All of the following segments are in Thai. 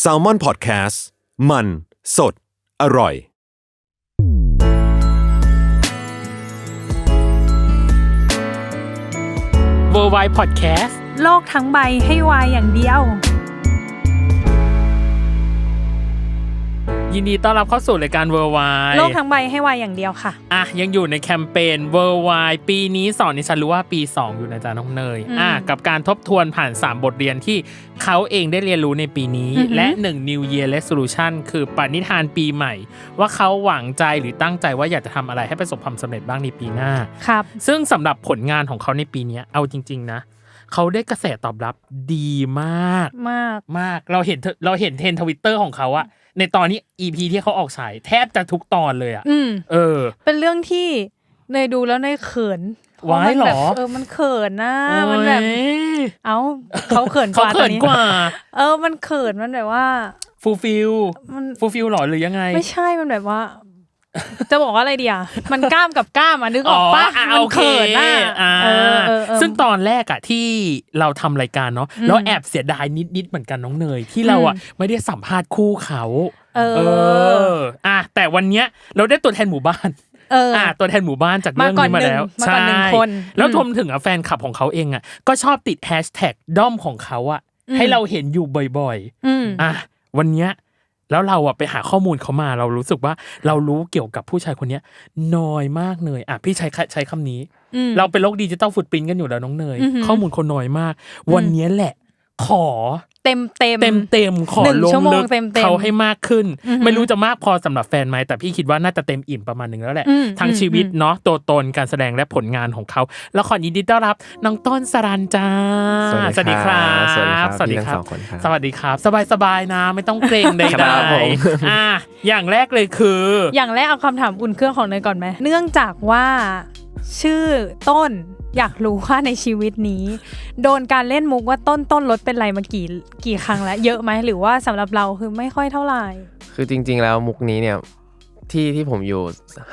Salmon Podcast มันสดอร่อยWorldwide Podcast โลกทั้งใบให้วายอย่างเดียวยินดีต้อนรับเข้าสู่รายการ Worldwide โลกทั้งใบให้วายอย่างเดียวค่ะยังอยู่ในแคมเปญ Worldwide ปีนี้สอนดิฉันรู้ว่าปี2อยู่นะจ๊ะน้องเนยกับการทบทวนผ่าน3บทเรียนที่เขาเองได้เรียนรู้ในปีนี้และ1 New Year Resolution คือปณิธานปีใหม่ว่าเขาหวังใจหรือตั้งใจว่าอยากจะทำอะไรให้ประสบความสำเร็จบ้างในปีหน้าครับซึ่งสำหรับผลงานของเขาในปีนี้เอาจริงๆนะเขาได้กระแสตอบรับดีมากเราเห็นเทรนด์ Twitter ของเขาอะในตอนนี้ EP ที่เขาออกฉายแทบจะทุกตอนเลยอ่ะเป็นเรื่องที่เนยดูแล้วเนยเขินว้ายหรอมันเขินนะมันแบบเขาเขินกว่าตอนนี้มันเขินมันแบบว่าฟูลฟิลหรอหรือยังไงไม่ใช่มันแบบว่าจะบอกว่าอะไรดีอ่ะมันกล้ามกับกล้ามนึกออกปะมันเขินน่ะซึ่งตอนแรกอ่ะที่เราทำรายการเนาะแล้วแอบเสียดายนิดๆเหมือนกันน้องเนยที่เราอ่ะไม่ได้สัมภาษณ์คู่เขาแต่วันเนี้ยเราได้ตัวแทนหมู่บ้านตัวแทนหมู่บ้านจากเรื่องนี้มาแล้วใช่แล้วรวมถึงแฟนคลับของเขาเองอ่ะก็ชอบติดแฮชแท็กด้อมของเขาอ่ะให้เราเห็นอยู่บ่อยๆวันเนี้ยแล้วเราไปหาข้อมูลเขามาเรารู้สึกว่าเรารู้เกี่ยวกับผู้ชายคนนี้น้อยมากเลยพี่ใช้คำนี้เราเป็นโลกดิจิตอลฟุตปริ้นท์กันอยู่แล้วน้องเนยข้อมูลคนน้อยมากวันนี้แหละขอเต็มขอลงลึกเขาให้มากขึ้นไม่รู้จะมากพอสำหรับแฟนไหมแต่พี่คิดว่าน่าจะเต็มอิ่มประมาณนึงแล้วแหละทั้งชีวิตเนาะตัวตนการแสดงและผลงานของเขาแล้วขอยินดีต้อนรับน้องต้นสรัญจ้าสวัสดีครับสวัสดีครับสบายๆนะไม่ต้องเกรงใดๆอย่างแรกเลยคืออย่างแรกเอาคำถามอุ่นเครื่องของเนยก่อนไหมเนื่องจากว่าชื่อต้นอยากรู้ว่าในชีวิตนี้โดนการเล่นมุกว่าต้นรถเป็นไรมากี่ครั้งแล้วเยอะไหมหรือว่าสำหรับเราคือไม่ค่อยเท่าไหร่คือจริงๆแล้วมุกนี้เนี่ยที่ผมอยู่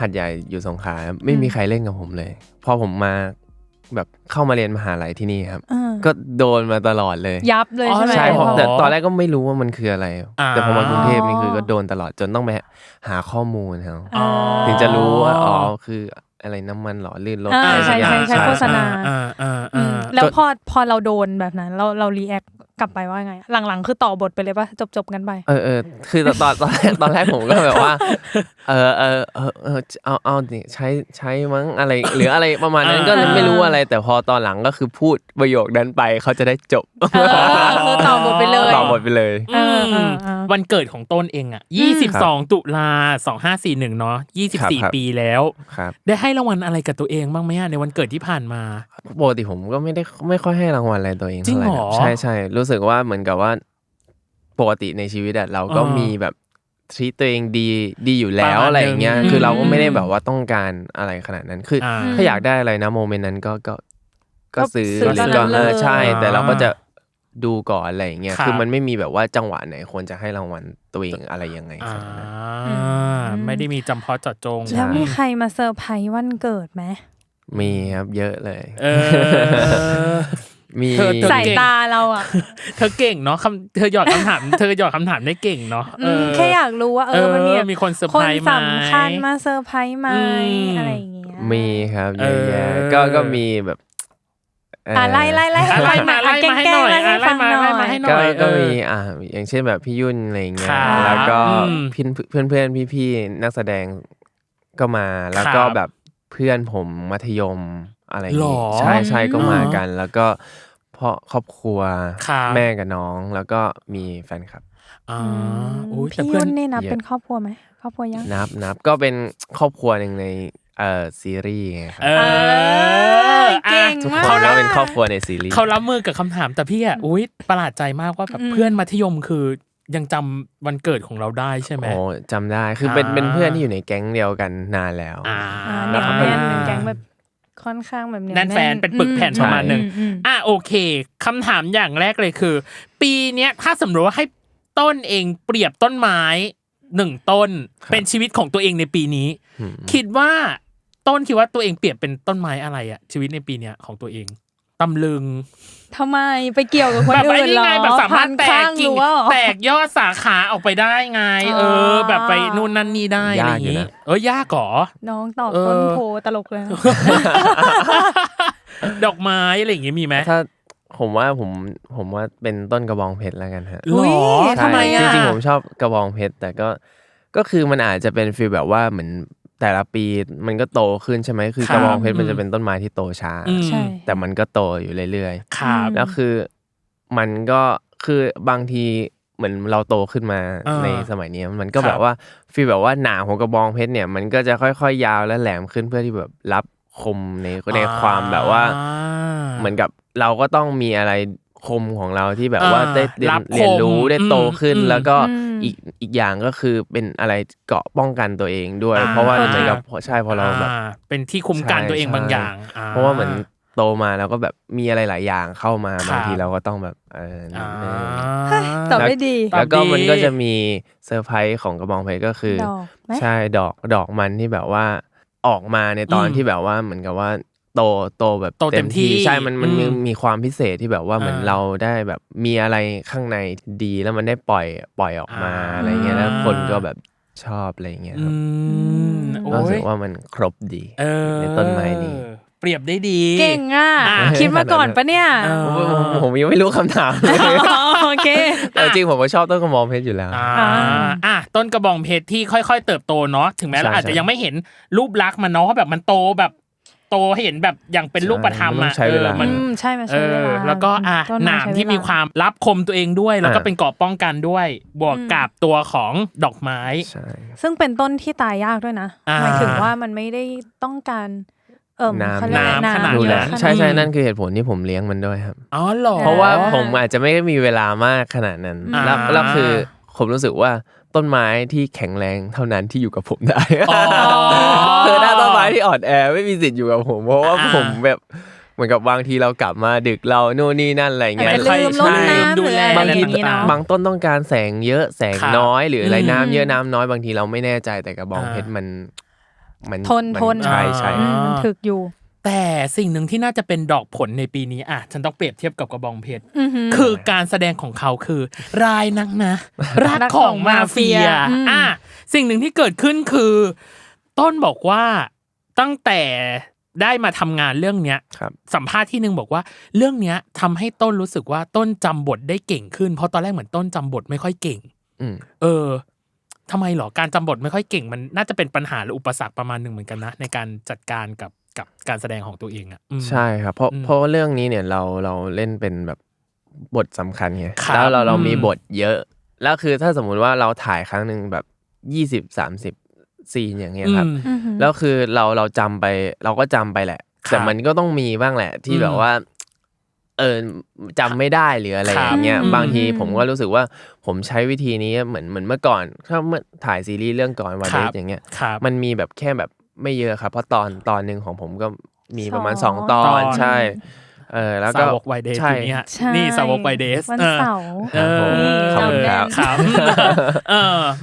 หัดใหญ่อยู่สงขลาไม่มีใครเล่นกับผมเลยพอผมมาแบบเข้ามาเรียนมหาลัยที่นี่ครับก็โดนมาตลอดเลยยับเลยใช่ไหมใช่แต่ตอนแรกก็ไม่รู้ว่ามันคืออะไรแต่พอมากรุงเทพนี่คือก็โดนตลอดจนต้องไปหาข้อมูลครับถึงจะรู้ว่าคืออะไรน้ำมันหล่อลื่นรถอะไรสักอย่างใช่โฆษณาแล้วพอเราโดนแบบนั้นเรารีแอคกลับไปว่าไงหลังๆคือต่อบทไปเลยป่ะจบกันไปคือตอนแรกผมก็แบบว่าเอานี่ใช้มั้งอะไรหรืออะไรประมาณนั้นก็ไม่รู้อะไรแต่พอตอนหลังก็คือพูดประโยคนั้นไปเขาจะได้จบคือต่อบทไปเลยวันเกิดของต้นเองอ่ะ22ตุลา2541เนาะ24ปีแล้วได้ให้รางวัลอะไรกับตัวเองบ้างมั้ยในวันเกิดที่ผ่านมาปกติผมก็ไม่ค่อยให้รางวัลอะไรตัวเองเท่าไหร่ใช่รู้สึกว่าเหมือนกับว่าปกติในชีวิตเราก็มีแบบทีตัวเองดีอยู่แล้วอะไรอย่างเงี้ยคือเราก็ไม่ได้แบบว่าต้องการอะไรขนาดนั้นคือถ้าอยากได้อะไรนะโมเมนต์นั้นก็ซื้อใช่แต่เราก็จะดูก่อนอะไรอย่างเงี้ยคือมันไม่มีแบบว่าจังหวะไหนควรจะให้รางวัลตัวเองอะไรยังไงไม่ได้มีจำเพาะเจาะจงแล้วมีใครมาเซอร์ไพรส์วันเกิดไหมมีครับเยอะเลยมีสายตาเราอ่ะเธอเก่งเนาะเธอหยอดคำถามได้เก่งเนาะแค่อยากรู้ว่ามันมีคนเซอร์ไพรส์มั้ยคนสำคัญมาเซอร์ไพรส์มั้ยอะไรอย่างเงี้ยมีครับเยอะแยะก็มีแบบไล่มาแกล้งให้ฟังหน่อยก็มีอย่างเช่นแบบพี่ยุ่นอะไรอย่างเงี้ยแล้วก็เพื่อนพี่ๆนักแสดงก็มาแล้วก็แบบเพื่อนผมมัธยมอะไรอย่างงี้ใช่ก็มากันแล้วก็พ่อครอบครัวแม่กับน้องแล้วก็มีแฟนคลับพี่ยุ่นนี่นับเป็นครอบครัวไหมครอบครัวยังนับก็เป็นครอบครัวนึงในซีรีส์ไงครับเก่งมากเขาเป็นครอบครัวในซีรีส์เขารับมือกับคำถามแต่พี่ประหลาดใจมากว่าแบบเพื่อนมัธยมคือยังจำวันเกิดของเราได้ใช่ไหมจำได้คือเป็นเพื่อนที่อยู่ในแก๊งเดียวกันนานแล้วแล้วเขาเป็นแก๊งแบบค่อนข้างแบบนี้นั่นแฟนเป็นปึกแผ่นประมาณนึงโอเคคำถามอย่างแรกเลยคือปีเนี้ยถ้าสมมติว่าให้ต้นเองเปรียบต้นไม้1ต้นเป็นชีวิตของตัวเองในปีนี้คิดว่าต้นคิดว่าตัวเองเปรียบเป็นต้นไม้อะไรอะชีวิตในปีเนี้ยของตัวเองตำลึง ทำไมไปเกี่ยวกับคนอื่นเหรอแบบสามารถแตกกิ่งแตกยอดสาขาออกไปได้ไงแบบไปนู่นนั่นนี่ได้อะไรอย่างงี้ยากหรอน้องตอบต้นโพตลกเลยดอกไม้อะไรอย่างงี้มีไหมถ้าผมว่าเป็นต้นกระบองเพชรแล้วกันฮะหรอทำไมจริงๆผมชอบกระบองเพชรแต่ก็คือมันอาจจะเป็นฟีลแบบว่าเหมือนแต่ละปีมันก็โตขึ้นใช่ไหมคือกระบองเพชรมันจะเป็นต้นไม้ที่โตช้าแต่มันก็โตอยู่เรื่อยๆแล้วคือมันก็คือบางทีเหมือนเราโตขึ้นมาในสมัยนี้มันก็แบบว่าฟีลแบบว่าหนามของกระบองเพชรเนี่ยมันก็จะค่อยๆยาวและแหลมขึ้นเพื่อที่แบบรับคมในความแบบว่าเหมือนกับเราก็ต้องมีอะไรคมของเราที่แบบว่าได้เรียนรู้ได้โตขึ้นแล้วก็อีกอย่างก็คือเป็นอะไรเกราะป้องกันตัวเองด้วยเพราะว่าเหมือนกับใช่พอเราแบบเป็นที่คุ้มกันตัวเองบางอย่างเพราะว่าเหมือนโตมาแล้วก็แบบมีอะไรหลายอย่างเข้ามาบางทีเราก็ต้องแบบตอบได้ดีแล้วก็มันก็จะมีเซอร์ไพรส์ของกระบองเพชรก็คือใช่ดอกมันที่แบบว่าออกมาในตอนที่แบบว่าเหมือนกับว่าโตแบบเต็มที่ใช่มันมีความพิเศษที่แบบว่าเหมือนเราได้แบบมีอะไรข้างในดีแล้วมันได้ปล่อยออกมาอะไรเงี้ยแล้วคนก็แบบชอบอะไรเงี้ยครับรู้สึกว่ามันครบดีในต้นไม้นี้เปรียบได้ดีเก่งอ่ะคิดมาก่อนปะเนี่ยผมยังไม่รู้คำถามโอเคแต่จริงผมก็ชอบต้นกระบองเพชรอยู่แล้วต้นกระบองเพชรที่ค่อยๆเติบโตเนาะถึงแม้เราอาจจะยังไม่เห็นรูปลักษณ์มันเนาะแบบมันโตแบบโตเห็นแบบอย่างเป็นรูปธรรมมันใช้เวลาใช่มันใช้เวลาแล้วก็หนามที่มีความรับคมตัวเองด้วยแล้วก็เป็นเกราะป้องกันด้วยบวกกับตัวของดอกไม้ซึ่งเป็นต้นที่ตายยากด้วยนะหมายถึงว่ามันไม่ได้ต้องการน้ำขนาดดูแลใช่นั่นคือเหตุผลที่ผมเลี้ยงมันด้วยครับอ๋อเหรอเพราะว่าผมอาจจะไม่ได้มีเวลามากขนาดนั้นแล้วคือผมรู้สึกว่าต้นไม้ที่แข็งแรงเท่านั้นที่อยู่กับผมได้คือถ้าต้นไม้ที่อ่อนแอไม่มีสิทธิ์อยู่กับผมเพราะว่าผมแบบเหมือนกับบางทีเรากลับมาดึกเราโน่นนี่นั่นอะไรเงี้ยใช่ดูแลบางทีบางต้นต้องการแสงเยอะแสงน้อยหรืออะไรน้ำเยอะน้ำน้อยบางทีเราไม่แน่ใจแต่กระบองเพชรมันทนใช่มันถึกอยู่แต่สิ่งหนึ่งที่น่าจะเป็นดอกผลในปีนี้ฉันต้องเปรียบเทียบกับกระบองเพชรคือการแสดงของเขาคือรายนักนะรักของมาเฟียสิ่งหนึ่งที่เกิดขึ้นคือต้นบอกว่าตั้งแต่ได้มาทำงานเรื่องเนี้ยสัมภาษณ์ที่นึงบอกว่าเรื่องเนี้ยทำให้ต้นรู้สึกว่าต้นจำบทได้เก่งขึ้นเพราะตอนแรกเหมือนต้นจำบทไม่ค่อยเก่งทำไมหรอการจำบทไม่ค่อยเก่งมันน่าจะเป็นปัญหาหรืออุปสรรคประมาณนึงเหมือนกันนะในการจัดการกับการแสดงของตัวเองใช่ครับเพราะเรื่องนี้เนี่ยเราเล่นเป็นแบบบทสำคัญไงแล้วเรามีบทเยอะแล้วคือถ้าสมมุติว่าเราถ่ายครั้งนึงแบบ20-30ซีนอย่างเงี้ยครับแล้วคือเราจำไปเราก็จำไปแหละแต่มันก็ต้องมีบ้างแหละที่แบบว่าจำไม่ได้หรืออะไรอย่างเงี้ยบางทีผมก็รู้สึกว่าผมใช้วิธีนี้เหมือนเมื่อก่อนถ้าเมื่อถ่ายซีรีส์เรื่องก่อนวันเดย์อย่างเงี้ยมันมีแบบแค่แบบไม่เยอะครับเพราะตอนนึงของผมก็มีประมาณ2ตอนใช่แล้วก็สาวกไวเดย์นี่สาวกไวเดย์วันเสาร์ขอบคุณครับ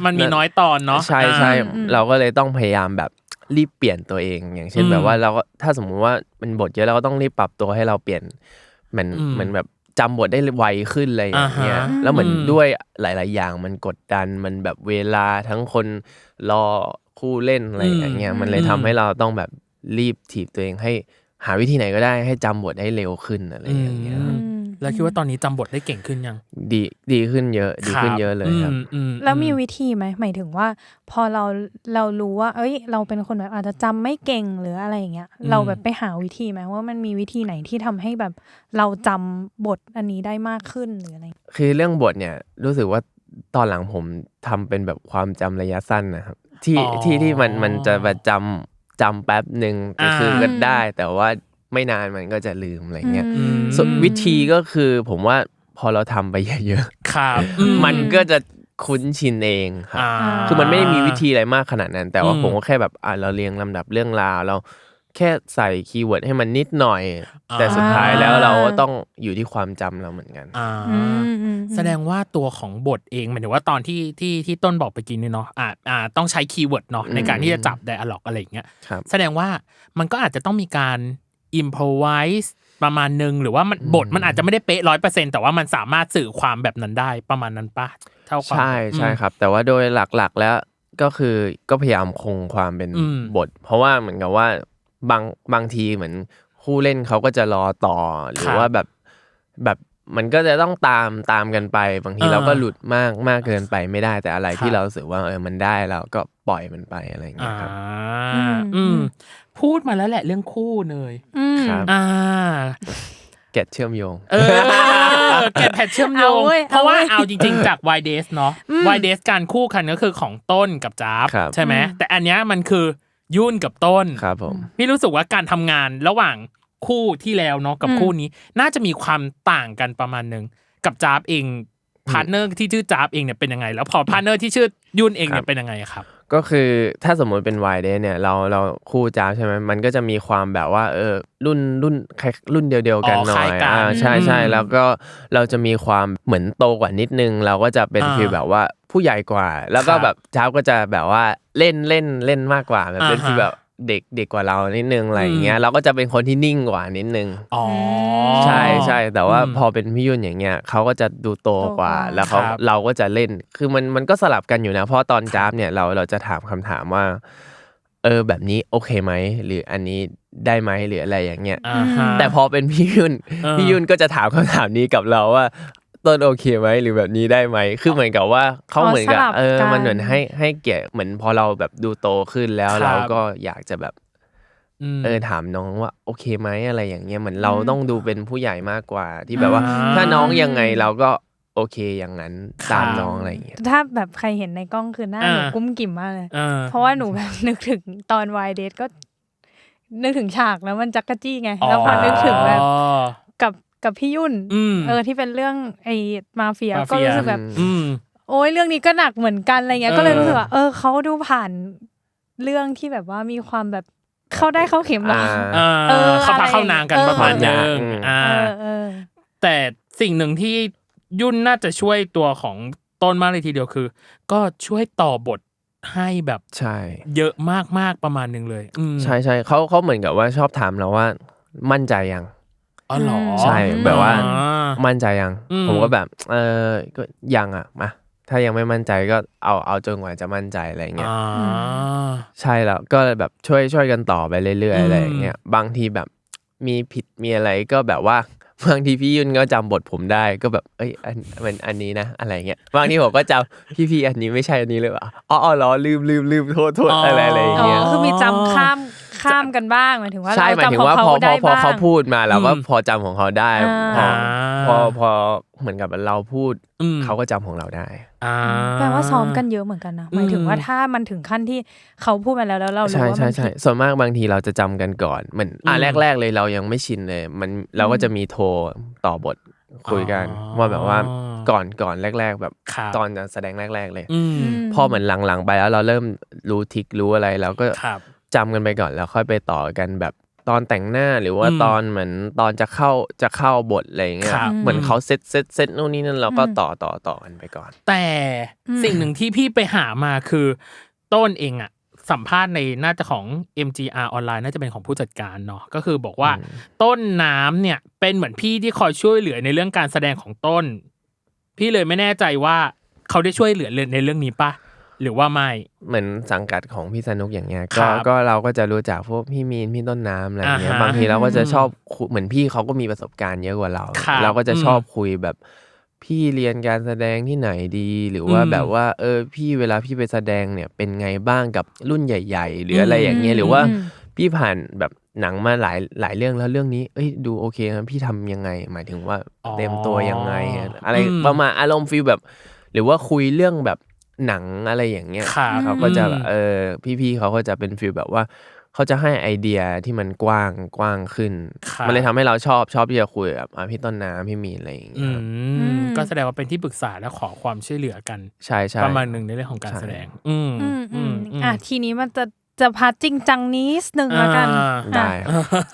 มันมีน้อยตอนเนาะใช่เราก็เลยต้องพยายามแบบรีบเปลี่ยนตัวเองอย่างเช่นแบบว่าเราก็ถ้าสมมุติว่ามันบทเยอะเราก็ต้องรีบปรับตัวให้เราเปลี่ยนมันแบบจำบทได้ไวขึ้นอะไรอย่างเงี้ยแล้วเหมือนด้วยหลายๆอย่างมันกดดันมันแบบเวลาทั้งคนรอคู่เล่นอะไรอย่างเงี้ยมันเลยทำให้เราต้องแบบรีบถีบตัวเองให้หาวิธีไหนก็ได้ให้จำบทได้เร็วขึ้นอะไรอย่างเงี้ยแล้วคิดว่าตอนนี้จำบทได้เก่งขึ้นยังดีขึ้นเยอะเลยครับแล้วมีวิธีไหมหมายถึงว่าพอเรารู้ว่าเราเป็นคนแบบอาจจะจำไม่เก่งหรืออะไรอย่างเงี้ยเราแบบไปหาวิธีไหมว่ามันมีวิธีไหนที่ทำให้แบบเราจำบทอันนี้ได้มากขึ้นหรืออะไรคือเรื่องบทเนี่ยรู้สึกว่าตอนหลังผมทำเป็นแบบความจำระยะสั้นนะครับที่มันจะแบบจำแป๊บนึงก็คือก็ได้แต่ว่าไม่นานมันก็จะลืมอะไรเงี้ยวิธีก็คือผมว่าพอเราทำไปเยอะๆครับมันก็จะคุ้นชินเองครับคือมันไม่ได้มีวิธีอะไรมากขนาดนั้นแต่ว่าผมก็แค่แบบเราเรียงลำดับเรื่องราวเราแค่ใส่คีย์เวิร์ดให้มันนิดหน่อยแต่สุดท้ายแล้วเราก็ต้องอยู่ที่ความจำเราเหมือนกันแสดงว่าตัวของบทเองหมายถึงว่าตอนที่ต้นบอกไปกินนี่เนาะต้องใช้คีย์เวิร์ดเนาะในการที่จะจับไดอะล็อกอะไรอย่างเงี้ยแสดงว่ามันก็อาจจะต้องมีการimprovise ประมาณนึงหรือว่ามันบทมันอาจจะไม่ได้เป๊ะ 100% แต่ว่ามันสามารถสื่อความแบบนั้นได้ประมาณนั้นปะเท่าความใช่ครับแต่ว่าโดยหลักๆแล้วก็คือก็พยายามคงความเป็นบทเพราะว่าเหมือนกับว่าบางทีเหมือนคู่เล่นเขาก็จะรอต่อหรือว่าแบบมันก็จะต้องตามกันไปบางทีเราก็หลุดมากเกินไปไม่ได้แต่อะไรที่เรารู้สึกว่ามันได้เราก็ปล่อยมันไปอะไรอย่างเงี้ยครับพูดมาแล้วแหละเรื่องคู่เลยครับเก็ตเชื่อมโยงเก็ตแพทเชื่อมโยงเพราะว่าเอาจริงๆจาก Y Days เนาะ Y Days การคู่กันก็คือของต้นกับจ๊าบใช่ไหมแต่อันเนี้ยมันคือยุ่นกับต้นครับผมพี่รู้สึกว่าการทำงานระหว่างคู่ที่แล้วเนาะกับคู่นี้น่าจะมีความต่างกันประมาณนึงกับจ๊าบเองพาร์ทเนอร์ที่ชื่อจ๊าบเองเนี่ยเป็นยังไงแล้วพอพาร์ทเนอร์ที่ชื่อยุ่นเองเนี่ยเป็นยังไงครับก็คือถ้าสมมติเป็น Y Day เนี่ยเราคู่จ๊าบใช่ไหมมันก็จะมีความแบบว่ารุ่นเดียวกันหน่อยใช่แล้วก็เราจะมีความเหมือนโตกว่านิดนึงเราก็จะเป็นฟีลแบบว่าผู้ใหญ่กว่าแล้วก็แบบจ๊าบก็จะแบบว่าเล่นมากกว่าแบบเป็นฟีลแบบเด็กกว่าเรานิดนึงอะไรอย่างเงี้ยเราก็จะเป็นคนที่นิ่งกว่านิดนึงใช่แต่ว่าพอเป็นพี่ยุ่นอย่างเงี้ยเขาก็จะดูโตกว่าแล้วเราก็จะเล่นคือมันก็สลับกันอยู่นะเพราะตอนจ๊าบเนี่ยเราจะถามคำถามว่าแบบนี้โอเคไหมหรืออันนี้ได้ไหมหรืออะไรอย่างเงี้ยแต่พอเป็นพี่ยุ่นก็จะถามคำถามนี้กับเราว่าต้นโอเคไหมหรือแบบนี้ได้ไหมคือเหมือนกับว่าเขาเหมือนกับมันเหมือนให้เกียรติเหมือนพอเราแบบดูโตขึ้นแล้วเราก็อยากจะแบบถามน้องว่าโอเคไหมอะไรอย่างเงี้ยเหมือนเราต้องดูเป็นผู้ใหญ่มากกว่าที่แบบว่าถ้าน้องยังไงเราก็โอเคอย่างนั้นตามน้องอะไรอย่างเงี้ยถ้าแบบใครเห็นในกล้องคือหน้าหนูกุ้มกิ่มมากเลยเพราะว่าหนูแบบนึกถึงตอน Y Date ก็นึกถึงฉากแล้วมันจักรจี้ไงแล้วพอนึกถึงแบบกับพี่ยุ่นที่เป็นเรื่องไอ้มาเฟียก็รู้สึกแบบโอ้ยเรื่องนี้ก็หนักเหมือนกันอะไรเงี้ยก็เลยรู้สึกว่าเขาดูผ่านเรื่องที่แบบว่ามีความแบบเข้าได้เข้าเข็มหรอเขาพาเข้านางกันประมาณนึงแต่สิ่งหนึ่งที่ยุ่นน่าจะช่วยตัวของต้นมากเลยทีเดียวคือก็ช่วยต่อบทให้แบบใช่เยอะมากๆประมาณนึงเลยใช่เขาเหมือนกับว่าชอบถามเราว่ามั่นใจยังอ๋อเหรอใช่แบบว่ามั่นใจยังผมก็แบบก็ยังอ่ะมาถ้ายังไม่มั่นใจก็เอาจนกว่าจะมั่นใจอะไรเงี้ยใช่แล้วก็แบบช่วยกันต่อไปเรื่อยๆอะไรอย่างเงี้ยบางทีแบบมีผิดมีอะไรก็แบบว่าบางทีพี่ยุ่นก็จำบทผมได้ก็แบบอันนี้นะอะไรเงี้ยบางทีผมก็จำพี่อันนี้ไม่ใช่อันนี้เลยว่ะเหรอลืมโทษอะไรอย่างเงี้ยคือมีจำข้ามกันบ้างหมายถึงว่าใช่หมายถึงว่าพอเขาพูดมาเราก็พอจำของเขาได้พอเหมือนกับเราพูดเขาก็จำของเราได้แปลว่าซ้อมกันเยอะเหมือนกันนะหมายถึงว่าถ้ามันถึงขั้นที่เขาพูดมาแล้วเรารู้ว่ามันใช่ส่วนมากบางทีเราจะจำกันก่อนเหมือนแรกเลยเรายังไม่ชินเลยมันเราก็จะมีโทรต่อบทคุยกันว่าแบบว่าก่อนแรกๆแบบตอนแสดงแรกๆเลยพอเหมือนหลังๆไปแล้วเราเริ่มรู้ทิกรู้อะไรเราก็จำกันไปก่อนแล้วค่อยไปต่อกันแบบตอนแต่งหน้าหรือว่าตอนเหมือนตอนจะเข้าบทอะไรเงี้ยเหมือนเขาเซตนู่นนี่นั่นเราก็ต่อกันไปก่อนแต่สิ่งหนึ่งที่พี่ไปหามาคือต้นเองอะสัมภาษณ์ในน่าจะของ MGR ออนไลน์น่าจะเป็นของผู้จัดการเนาะก็คือบอกว่าต้นน้ำเนี่ยเป็นเหมือนพี่ที่คอยช่วยเหลือในเรื่องการแสดงของต้นพี่เลยไม่แน่ใจว่าเขาได้ช่วยเหลือในเรื่องนี้ปะหรือว่าไม่เหมือนสังกัดของพี่สนุกอย่างเงี้ยก็เราก็จะรู้จักพวกพี่มีนพี่ต้นน้ำอะไรเงี้ยบางทีเราก็จะชอบเหมือนพี่เขาก็มีประสบการณ์เยอะกว่าเราก็จะชอบคุยแบบพี่เรียนการแสดงที่ไหนดีหรือว่าแบบว่าพี่เวลาพี่ไปแสดงเนี่ยเป็นไงบ้างกับรุ่นใหญ่ๆหรืออะไรอย่างเงี้ยหรือว่าพี่ผ่านแบบหนังมาหลายเรื่องแล้วเรื่องนี้ดูโอเคนะพี่ทำยังไงหมายถึงว่าเต็มตัวยังไงอะไรประมาณอารมณ์ฟีลแบบหรือว่าคุยเรื่องแบบหนังอะไรอย่างเงี้ยเขาก็จะพี่เขาก็จะเป็นฟีลแบบว่าเขาจะให้ไอเดียที่มันกว้างขึ้นมันเลยทำให้เราชอบที่จะคุยกับพี่ต้นน้ำพี่มีอะไรอย่างเงี้ยก็แสดงว่าเป็นที่ปรึกษาและขอความช่วยเหลือกันใช่ประมาณนึงในเรื่องของการแสดงทีนี้มันจะพาจริงจังนิดนึงละกันได้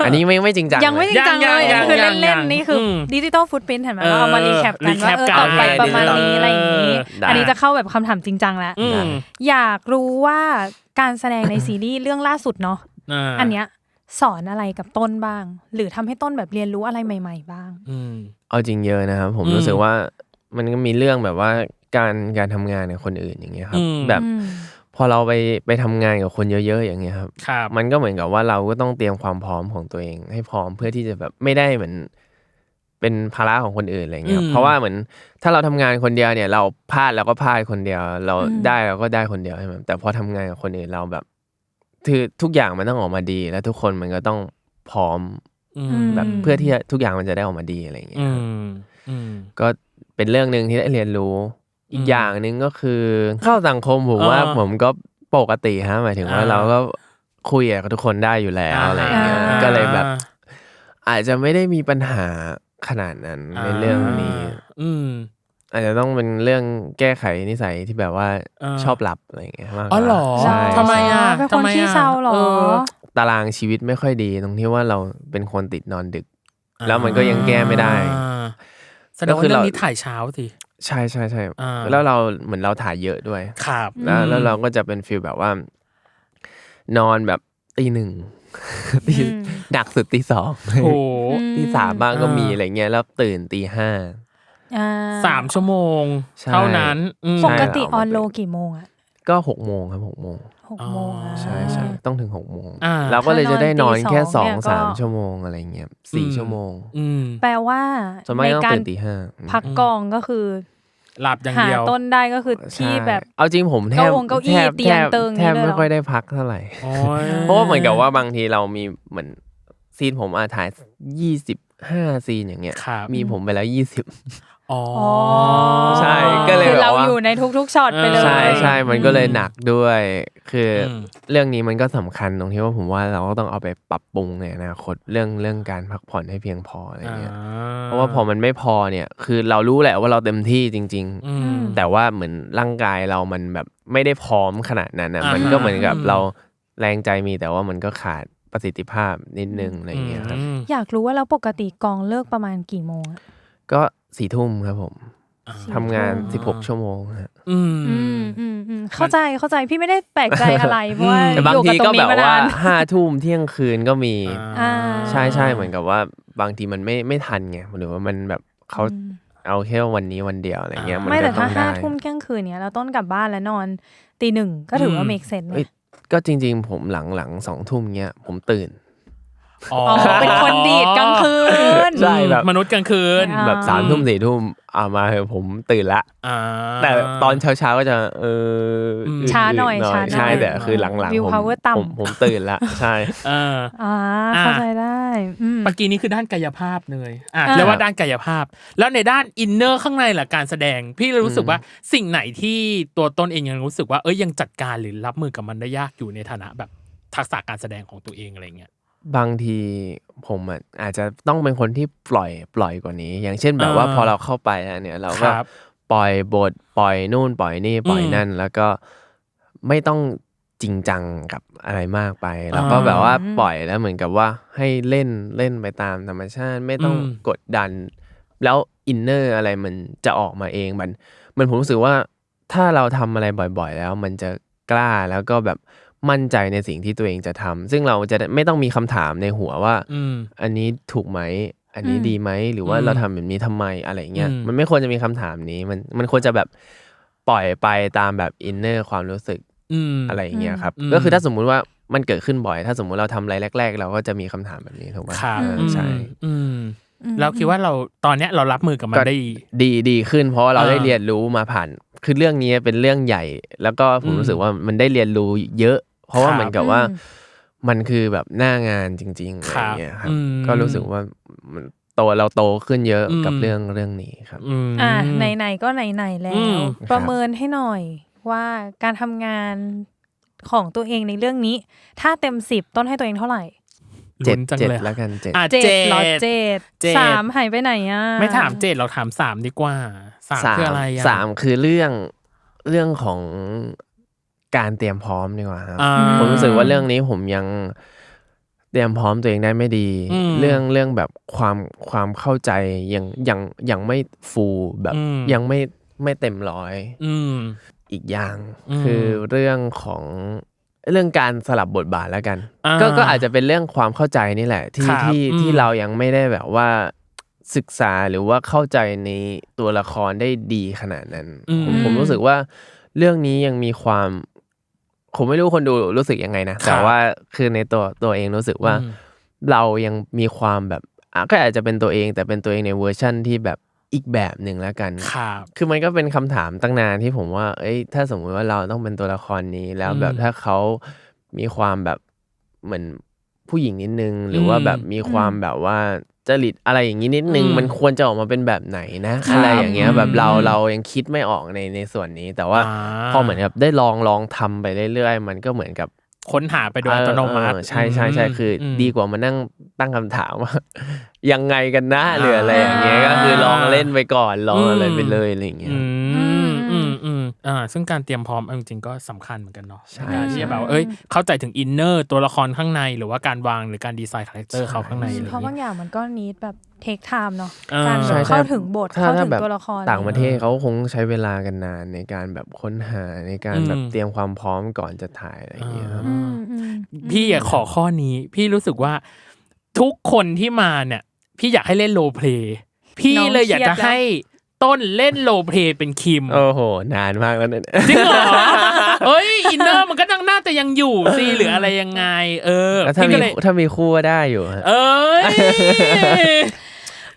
อันนี้ไม่จริงจังยังไม่จริงจังเลยคือเล่นๆนี่คือดิจิตอลฟุตพริ้นท์เห็นไหมว่าเอามารีแคปกันว่าต่อไปประมาณนี้อะไรอย่างนี้อันนี้จะเข้าแบบคำถามจริงจังแล้วอยากรู้ว่าการแสดงในซีรีส์เรื่องล่าสุดเนาะอันเนี้ย สอนอะไรกับต้นบ้างหรือทำให้ต้นแบบเรียนรู้อะไรใหม่ๆบ้างเอาจริงเยอะนะครับผมรู้สึกว่ามันก็มีเรื่องแบบว่าการทำงานกับคนอื่นอย่างเงี้ยครับแบบพอเราไปทำงานกับคนเยอะๆอย่างเงี้ยครับมันก็เหมือนกับว่าเราก็ต้องเตรียมความพร้อมของตัวเองให้พร้อมเพื่อที่จะแบบไม่ได้เหมือนเป็นภาระของคนอื่นอะไรเงี้ยเพราะว่าเหมือนถ้าเราทำงานคนเดียวเนี่ยเราพลาดเราก็พลาดคนเดียวเราได้เราก็ได้คนเดียวใช่ไหมแต่พอทำงานกับคนอื่นเราแบบคือทุกอย่างมันต้องออกมาดีแล้วทุกคนมันก็ต้องพร้อมแบบเพื่อที่ทุกอย่างมันจะได้ออกมาดีอะไรเงี้ยก็เป็นเรื่องนึงที่ได้เรียนรู้อีกอย่างนึงก็คือเข้าสังคมผมว่าผมก็ปกติฮะหมายถึงว่าเราก็คุยกับทุกคนได้อยู่แล้วอะไรเงี้ยก็เลยแบบอาจจะไม่ได้มีปัญหาขนาดนั้นในเรื่องนี้อาจจะต้องเป็นเรื่องแก้ไขนิสัยที่แบบว่าชอบหลับอะไรอย่างเงี้ยมากกว่าอ๋อเหรอทำไมเป็นคนขี้เศร้าหรอตารางชีวิตไม่ค่อยดีตรงที่ว่าเราเป็นคนติดนอนดึกแล้วมันก็ยังแก้ไม่ได้แสดงว่าเรื่องนี้ถ่ายเช้าสิใช่ใช่ใช่แล้วเราเหมือนเราถ่ายเยอะด้วยครับแล้วเราก็จะเป็นฟีลแบบว่านอนแบบตีหนึ่งหนักสุดตีสองตีสามบ้างก็มีอะไรเงี้ยแล้วตื่นตีห้า3 ชั่วโมงเท่านั้นปกติออนโลกี่โมงอ่ะก็6 โมงครับ6 โมงใช่ใช่ต้องถึง6 โมงเราก็เลยจะได้นอนแค่2-3 ชั่วโมงอะไรเงี้ย4 ชั่วโมงแปลว่าในการพักกองก็คือหลับอย่างเดียวหาต้นได้ก็คือที่แบบเอาจริงผมแทบไม่ค่อยได้พักเท่าไหร่เพราะว่าเหมือนกับว่าบางทีเรามีเหมือนซีนผมถ่าย25 ซีนอย่างเงี้ยมีผมไปแล้ว20ใช่ก็เลยเราอยู่ในทุกๆช็อตไปเลยใช่มันก็เลยหนักด้วยคือเรื่องนี้มันก็สำคัญตรงที่ว่าผมว่าเราก็ต้องเอาไปปรับปรุงในอนาคตเรื่องการพักผ่อนให้เพียงพออะไรเงี้ยเพราะว่าพอมันไม่พอเนี่ยคือเรารู้แหละว่าเราเต็มที่จริงๆแต่ว่าเหมือนร่างกายเรามันแบบไม่ได้พร้อมขนาดนั้นนะมันก็เหมือนกับเราแรงใจมีแต่ว่ามันก็ขาดประสิทธิภาพนิดนึงอะไรเงี้ยครับอยากรู้ว่าแล้วปกติกองเลิกประมาณกี่โมงก็4 ทุ่มครับผมทำงาน16 ชั่วโมงฮะเข้าใจพี่ไม่ได้แปลกใจอะไรเพราะว่าบางทีก็แบบว่า5 ทุ่มเที่ยงคืนก็มีใช่เหมือนกับว่าบางทีมันไม่ทันไงหรือว่ามันแบบเขาเอาแค่วันนี้วันเดียวอะไรเงี้ยไม่แต่ถ้า5 ทุ่มเที่ยงคืนเนี้ยเราต้นกลับบ้านแล้วนอนตี 1ก็ถือว่า make sense ก็จริงๆผมหลัง2 ทุ่มเงี้ยผมตื่นเป็นคนดีดกลางคืนใช่แบบมนุษย์กลางคืนแบบ3 ทุ่ม4 ทุ่มมาเหอะผมตื่นละแต่ตอนเช้าก็จะช้าหน่อยใช่แต่คือหลังๆผมตื่นละใช่เข้าใจได้เมื่อกี้นี้คือด้านกายภาพเลยเรียกว่าด้านกายภาพแล้วในด้านอินเนอร์ข้างในล่ะการแสดงพี่รู้สึกว่าสิ่งไหนที่ตัวต้นเองยังรู้สึกว่ายังจัดการหรือรับมือกับมันได้ยากอยู่ในฐานะแบบทักษะการแสดงของตัวเองอะไรเงี้ยบางทีผมอาจจะต้องเป็นคนที่ปล่อยกว่านี้อย่างเช่นแบบว่าพอเราเข้าไปเนี่ยเราก็ปล่อยบทปล่อยนู่นปล่อยนี่ปล่อยนั่นแล้วก็ไม่ต้องจริงจังกับอะไรมากไปแล้วก็แบบว่าปล่อยแล้วเหมือนกับว่าให้เล่นไปตามธรรมชาติไม่ต้องกดดันแล้วอินเนอร์อะไรมันจะออกมาเองมันผมรู้สึกว่าถ้าเราทำอะไรบ่อยๆแล้วมันจะกล้าแล้วก็แบบมั่นใจในสิ่งที่ตัวเองจะทำซึ่งเราจะไม่ต้องมีคำถามในหัวว่าอันนี้ถูกไหมอันนี้ดีไหมหรือว่าเราทำแบบนี้ทำไมอะไรเงี้ยมันไม่ควรจะมีคำถามนี้มันควรจะแบบปล่อยไปตามแบบอินเนอร์ความรู้สึกอะไรอย่างเงี้ยครับก็คือถ้าสมมุติว่ามันเกิดขึ้นบ่อยถ้าสมมุติเราทำอะไรแรกๆเราก็จะมีคำถามแบบนี้ถูกไหมใช่เราคิดว่าเราตอนเนี้ยเรารับมือกับมันได้ดีขึ้นเพราะว่าเราได้เรียนรู้มาผ่านคือเรื่องนี้เป็นเรื่องใหญ่แล้วก็ผมรู้สึกว่ามันได้เรียนรู้เยอะเพราะว่าเหมือนกับว่ามันคือแบบหน้างานจริงๆอะไรเงี้ยครับก็รู้สึกว่ามันเราโตขึ้นเยอะกับเรื่องนี้ครับไหนๆก็ไหนๆแล้วประเมินให้หน่อยว่าการทำงานของตัวเองในเรื่องนี้ถ้าเต็ม10ต้นให้ตัวเองเท่าไหร่7แล้วกัน7 3หายไปไหนไม่ถาม7เราถาม3ดีกว่า3คืออะไร3คือเรื่องของการเตรียมพร้อมดีกว่าครับผมรู้สึกว่าเรื่องนี้ผมยังเตรียมพร้อมตัวเองได้ไม่ดีเรื่องแบบความเข้าใจยังไม่ฟูแบบยังไม่เต็มร้อยอีกอย่างคือเรื่องของ เรื่องการสลับบทบาทแล้วกันก็อาจจะเป็นเรื่องความเข้าใจนี่แหละที่เรายังไม่ได้แบบว่าศึกษาหรือว่าเข้าใจในตัวละครได้ดีขนาดนั้นผมรู้สึกว่าเรื่องนี้ยังมีความผมไม่รู้คนดูรู้สึกยังไงนะแต่ว่าคือในตัวเองรู้สึกว่าเรายังมีความแบบก็อาจจะเป็นตัวเองแต่เป็นตัวเองในเวอร์ชั่นที่แบบอีกแบบหนึ่งแล้วกันคือมันก็เป็นคำถามตั้งนานที่ผมว่าถ้าสมมุติว่าเราต้องเป็นตัวละครนี้แล้วแบบถ้าเขามีความแบบเหมือนผู้หญิงนิดนึงหรือว่าแบบมีความแบบว่าจริตอะไรอย่างนี้นิดนึงมันควรจะออกมาเป็นแบบไหนนะอะไรอย่างเงี้ยแบบเรายังคิดไม่ออกในส่วนนี้แต่ว่าพอเหมือนกับได้ลองทำไปเรื่อยๆมันก็เหมือนกับค้นหาไปโดยอัตโนมัติใช่คือดีกว่ามานั่งตั้งคำถามว่ายังไงกันนะหรืออะไรอย่างเงี้ยก็คือลองเล่นไปก่อนลองอะไรไปเลยอะไรอย่างเงี้ยซึ่งการเตรียมพร้อมจริงๆก็สำคัญเหมือนกันเนาะการที่จะแบบเข้าใจถึงอินเนอร์ตัวละครข้างในหรือว่าการวางหรือการดีไซน์คาแรคเตอร์เขาข้างในเพราะบางอย่างมันก็นิดแบบเทคไทม์เนาะการเข้าถึงบทเข้าถึงตัวละครต่างประเทศเขาคงใช้เวลากันนานในการแบบค้นหาในการแบบเตรียมความพร้อมก่อนจะถ่ายอะไรอย่างเงี้ยพี่อยากขอข้อนี้พี่รู้สึกว่าทุกคนที่มาเนี่ยพี่อยากให้เล่นโรลเพลย์พี่เลยอยากจะให้ต้นเล่นโรลเพลย์เป็นคิมโอ้โหนานมากแล้วเนี่ยจริงเหรออินเนอร์มันก็น่าจะยังอยู่สิหรืออะไรยังไงถ้ามีคู่ก็ได้อยู่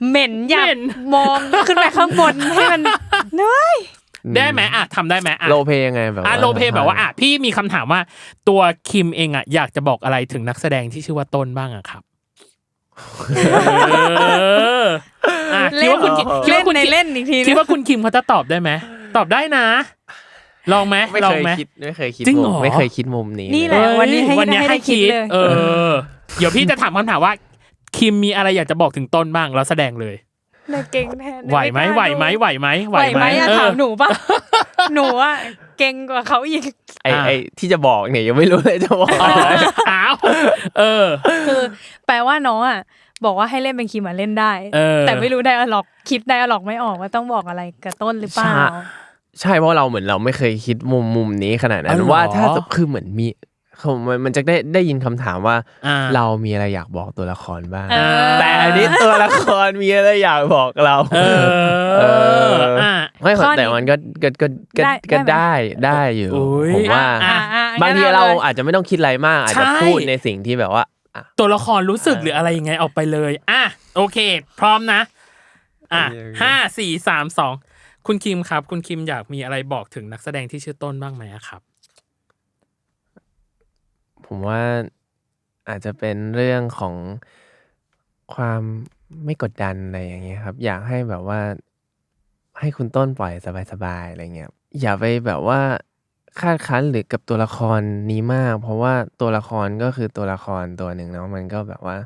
เหม็นอยากมองขึ้นไปข้างบนให้มันได้ไหมทำได้ไหมโรลเพลย์ยังไงแบบโรลเพลย์แบบว่าพี่มีคำถามว่าตัวคิมเองอยากจะบอกอะไรถึงนักแสดงที่ชื่อว่าต้นบ้างครับคิดว่าคุณเล่นอีกทีคิดว่าคุณคิมเขาจะตอบได้ไหมตอบได้นะลองไหมไม่เคยคิดมุมนี้นี่แหละวันนี้ให้คิดเลยเดี๋ยวพี่จะถามคำถามว่าคิมมีอะไรอยากจะบอกถึงต้นบ้างแล้วแสดงเลยเก่งแทนไหวไหมถามหนูป่ะหนูอ่ะเก่งกว่าเขาอีกไอที่จะบอกเนี่ยยังไม่รู้เลยจะบอกอะไรคือแปลว่าน้องอ่ะบอกว่าให้เล่นเป็นคิมเล่นได้แต่ไม่รู้ไดอะล็อกคิดไดอะล็อกไม่ออกว่าต้องบอกอะไรกับต้นหรือเปล่าใช่เพราะเราเหมือนเราไม่เคยคิดมุมนี้ขนาดนั้นว่าถ้าคือเหมือนมีมันจะได้ยินคำถามว่าเรามีอะไรอยากบอกตัวละครบ้างแต่อันนี้ตัวละครมีอะไรอยากบอกเราไม่แต่มันก็ได้อยู่ผมว่าบางทีเราอาจจะไม่ต้องคิดอะไรมากอาจจะพูดในสิ่งที่แบบว่าตัวละครรู้สึกหรืออะไรยังไงออกไปเลยโอเคพร้อมนะ5 4 3 2คุณคิมครับคุณคิมอยากมีอะไรบอกถึงนักแสดงที่ชื่อต้นบ้างไหมครับผมว่าอาจจะเป็นเรื่องของความไม่กดดันอะไรอย่างเงี้ยครับอยากให้แบบว่าให้คุณต้นปล่อยสบายๆอะไรเงี้ยอย่าไปแบบว่าคาดคั้นหรือกับตัวละครนี้มากเพราะว่าตัวละครก็คือตัวละครตัวหนึ่งเนาะมันก็แบบว่า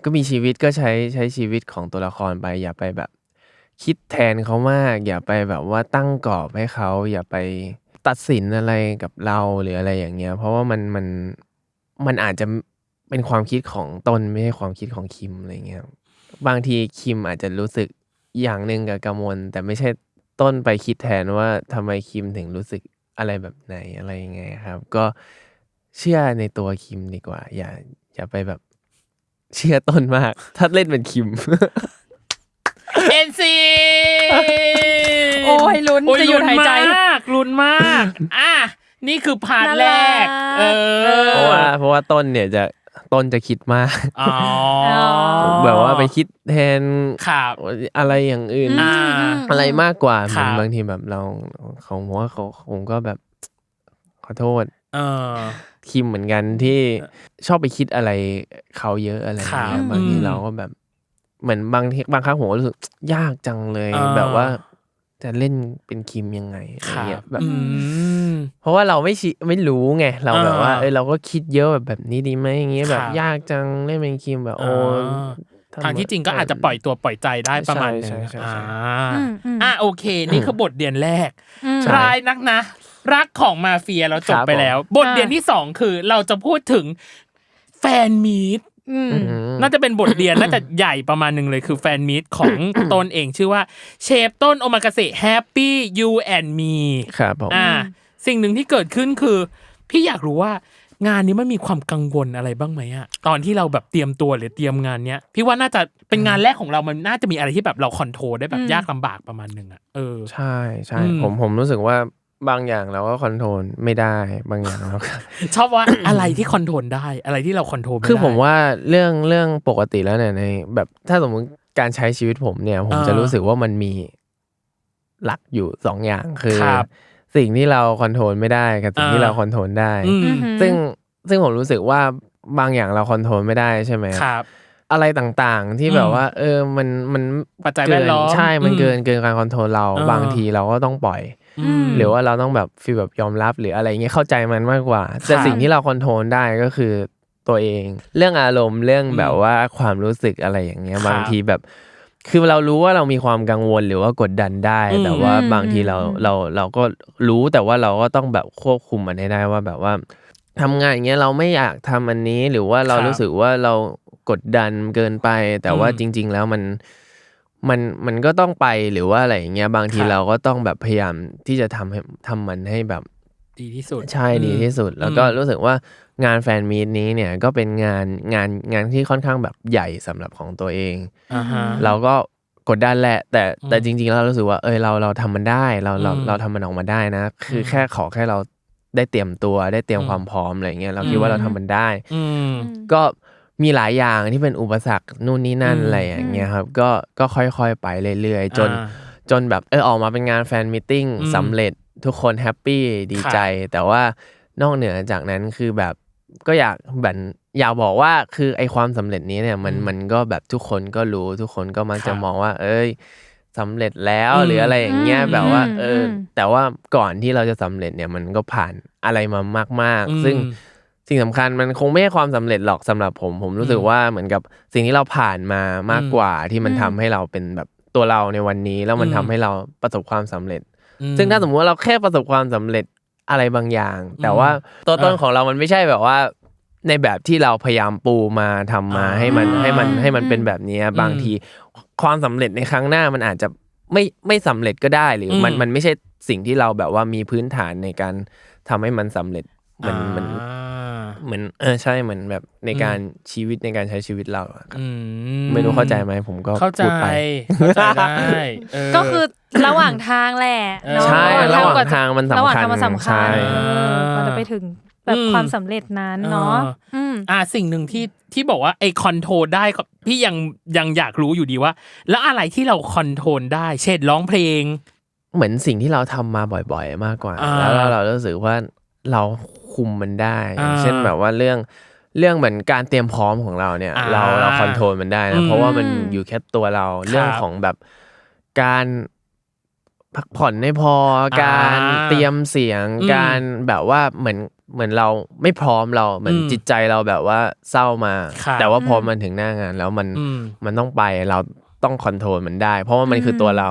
ก็มีชีวิตก็ใช้ชีวิตของตัวละครไปอย่าไปแบบคิดแทนเขามากอย่าไปแบบว่าตั้งกรอบให้เขาอย่าไปตัดสินอะไรกับเราหรืออะไรอย่างเงี้ยเพราะว่ามันอาจจะเป็นความคิดของต้นไม่ใช่ความคิดของคิมอะไรเงี้ยบางทีคิมอาจจะรู้สึกอย่างนึงกับกมลแต่ไม่ใช่ต้นไปคิดแทนว่าทำไมคิมถึงรู้สึกอะไรแบบไหนอะไรยังไงครับก็เชื่อในตัวคิมดีกว่าอย่าไปแบบเชื่อต้นมากถ้าเล่นเป็นคิมNC โอ้ยลุ้นจะหยุดหายใจลุ้นมากนี่คือพาร์ทแรกเพราะว่าต้นจะคิดมากแบบว่าไปคิดแทนอะไรอย่างอื่นอะไรมากกว่าบางทีแบบเราของผมว่าผมก็แบบขอโทษคิมเหมือนกันที่ชอบไปคิดอะไรเขาเยอะอะไรอย่างเงี้ยบางทีเราก็แบบเหมือนบางครั้งผมรู้สึกยากจังเลยแบบว่าจะเล่นเป็นคิมยังไงอะไรเงี้ยแบบเพราะว่าเราไม่รู้ไงเราแบบว่าเราก็คิดเยอะแบบนี้ดีไหมอย่างเงี้ยแบบยากจังเล่นเป็นคิมแบบโอ้ทางที่จริงก็อาจจะปล่อยตัวปล่อยใจได้ประมาณนึงโอเคนี่คือบทเรียนแรกร้ายนักนะรักของมาเฟียเราจบไปแล้วบทเรียนที่2คือเราจะพูดถึงแฟนมีตน่าจะเป็นบทเรียนน่าจะใหญ่ประมาณนึงเลยคือแฟนมีตของต้นเองชื่อว่าเชฟต้นโอมากาเสะ Happy You and Me ครับผมสิ่งหนึ่งที่เกิดขึ้นคือพี่อยากรู้ว่า งานนี้มันมีความกังวลอะไรบ้างไหมอะตอนที่เราแบบเตรียมตัวหรือเตรียมงานเนี้ยพี่ว่าน่าจะเป็นงานแรกของเรามันน่าจะมีอะไรที่แบบเราคอนโทรลได้แบบยากลำบากประมาณนึงอะใช่ใช่ผมรู้สึกว่าบางอย่างเราก็คอนโทรลไม่ได้บางอย่างเราชอบว่า อะไรที่คอนโทรลได้อะไรที่เราคอนโทรลไม่ได้คือผมว่าเรื่องปกติแล้วเนี่ยในแบบถ้าสมมติการใช้ชีวิตผมเนี่ยผมจะรู้สึกว่ามันมีหลักอยู่2อย่างคือสิ่งที่เราคอนโทรลไม่ได้กับสิ่งที่เราคอนโทรลได้ซึ่งผมรู้สึกว่าบางอย่างเราคอนโทรลไม่ได้ใช่ไหมครับอะไรต่างๆที่แบบว่ามันปัจจัยแวดล้อมใช่มันเกินการคอนโทรลเราบางทีเราก็ต้องปล่อยหรือว่าเราต้องแบบฟีลแบบยอมรับหรืออะไรเงี้ยเข้าใจมันมากกว่าแต่สิ่งที่เราคอนโทรลได้ก็คือตัวเองเรื่องอารมณ์เรื่องแบบว่าความรู้สึกอะไรอย่างเงี้ยบางทีแบบคือเรารู้ว่าเรามีความกังวลหรือว่ากดดันได้แต่ว่าบางทีเราก็รู้แต่ว่าเราก็ต้องแบบควบคุมมันให้ได้ว่าแบบว่าทำงานอย่างเงี้ยเราไม่อยากทำอันนี้หรือว่าเรารู้สึกว่าเรากดดันเกินไปแต่ว่าจริงๆแล้วมันก็ต้องไปหรือว่าอะไรอย่างเงี้ยบางทีเราก็ต้องแบบพยายามที่จะทำมันให้แบบดีที่สุดใช่ดีที่สุดแล้วก็รู้สึกว่างานแฟนมีตนี้เนี่ยก็เป็นงานที่ค่อนข้างแบบใหญ่สำหรับของตัวเองเราก็กดดันแหละแต่จริงๆแล้วเรารู้สึกว่าเราทำมันได้เราทำมันออกมาได้นะคือแค่เราได้เตรียมตัวได้เตรียมความพร้อมอะไรเงี้ยเราคิดว่าเราทำมันได้ก็มีหลายอย่างที่เป็นอุปสรรคนู่นนี่นั่นอะไรอย่างเงี้ยครับก็ค่อยๆไปเรื่อยๆจนแบบออกมาเป็นงานแฟนมีตติ้งสำเร็จทุกคนแฮปปี้ดีใจแต่ว่านอกเหนือจากนั้นคือแบบก็อยากบอกว่าคือไอความสำเร็จนี้เนี่ยมันก็แบบทุกคนก็รู้ทุกคนก็มักจะมองว่าสำเร็จแล้วหรืออะไรอย่างเงี้ยแบบว่าแต่ว่าก่อนที่เราจะสำเร็จเนี่ยมันก็ผ่านอะไรมามากๆซึ่งสิ่งสำคัญมันคงไม่ใช่ความสำเร็จหรอกสำหรับผมรู้สึกว่าเหมือนกับสิ่งที่เราผ่านมามากกว่าที่มันทำให้เราเป็นแบบตัวเราในวันนี้แล้วมันทำให้เราประสบความสำเร็จซึ่งถ้าสมมติว่าเราแค่ประสบความสำเร็จอะไรบางอย่างแต่ว่าตัวตนของเรามันไม่ใช่แบบว่าในแบบที่เราพยายามปูมาทำมาให้มันเป็นแบบนี้บางทีความสำเร็จในครั้งหน้ามันอาจจะไม่สำเร็จก็ได้หรือมันไม่ใช่สิ่งที่เราแบบว่ามีพื้นฐานในการทำให้มันสำเร็จเหมือนใช่เหมือนแบบในการชีวิตในการใช้ชีวิตเราไม่รู้เข้าใจไหมผมก็พูดไปเข้าใจได้ก็คือระหว่างทางแหละใช่ระหว่างทางมันสำคัญระหว่างทางมันสำคัญก็จะไปถึงแบบความสำเร็จนั้นเนาะสิ่งหนึ่งที่บอกว่าไอ้คอนโทรลได้พี่ยังอยากรู้อยู่ดีว่าแล้วอะไรที่เราคอนโทรลได้เช่นร้องเพลงเหมือนสิ่งที่เราทำมาบ่อยๆมากกว่าแล้วเรารู้สึกว่าเราคุมมันได้เช่นแบบว่าเรื่องเหมือนการเตรียมพร้อมของเราเนี่ยเราคอนโทรลมันได้นะเพราะว่ามันอยู่แค่ตัวเราเรื่องของแบบการพักผ่อนไม่พอการเตรียมเสียงการแบบว่าเหมือนเราไม่พร้อมเราเหมือนจิตใจเราแบบว่าเศร้ามาแต่ว่าพอมันถึงหน้างานแล้วมันต้องไปเราต้องคอนโทรลมันได้เพราะว่ามันคือตัวเรา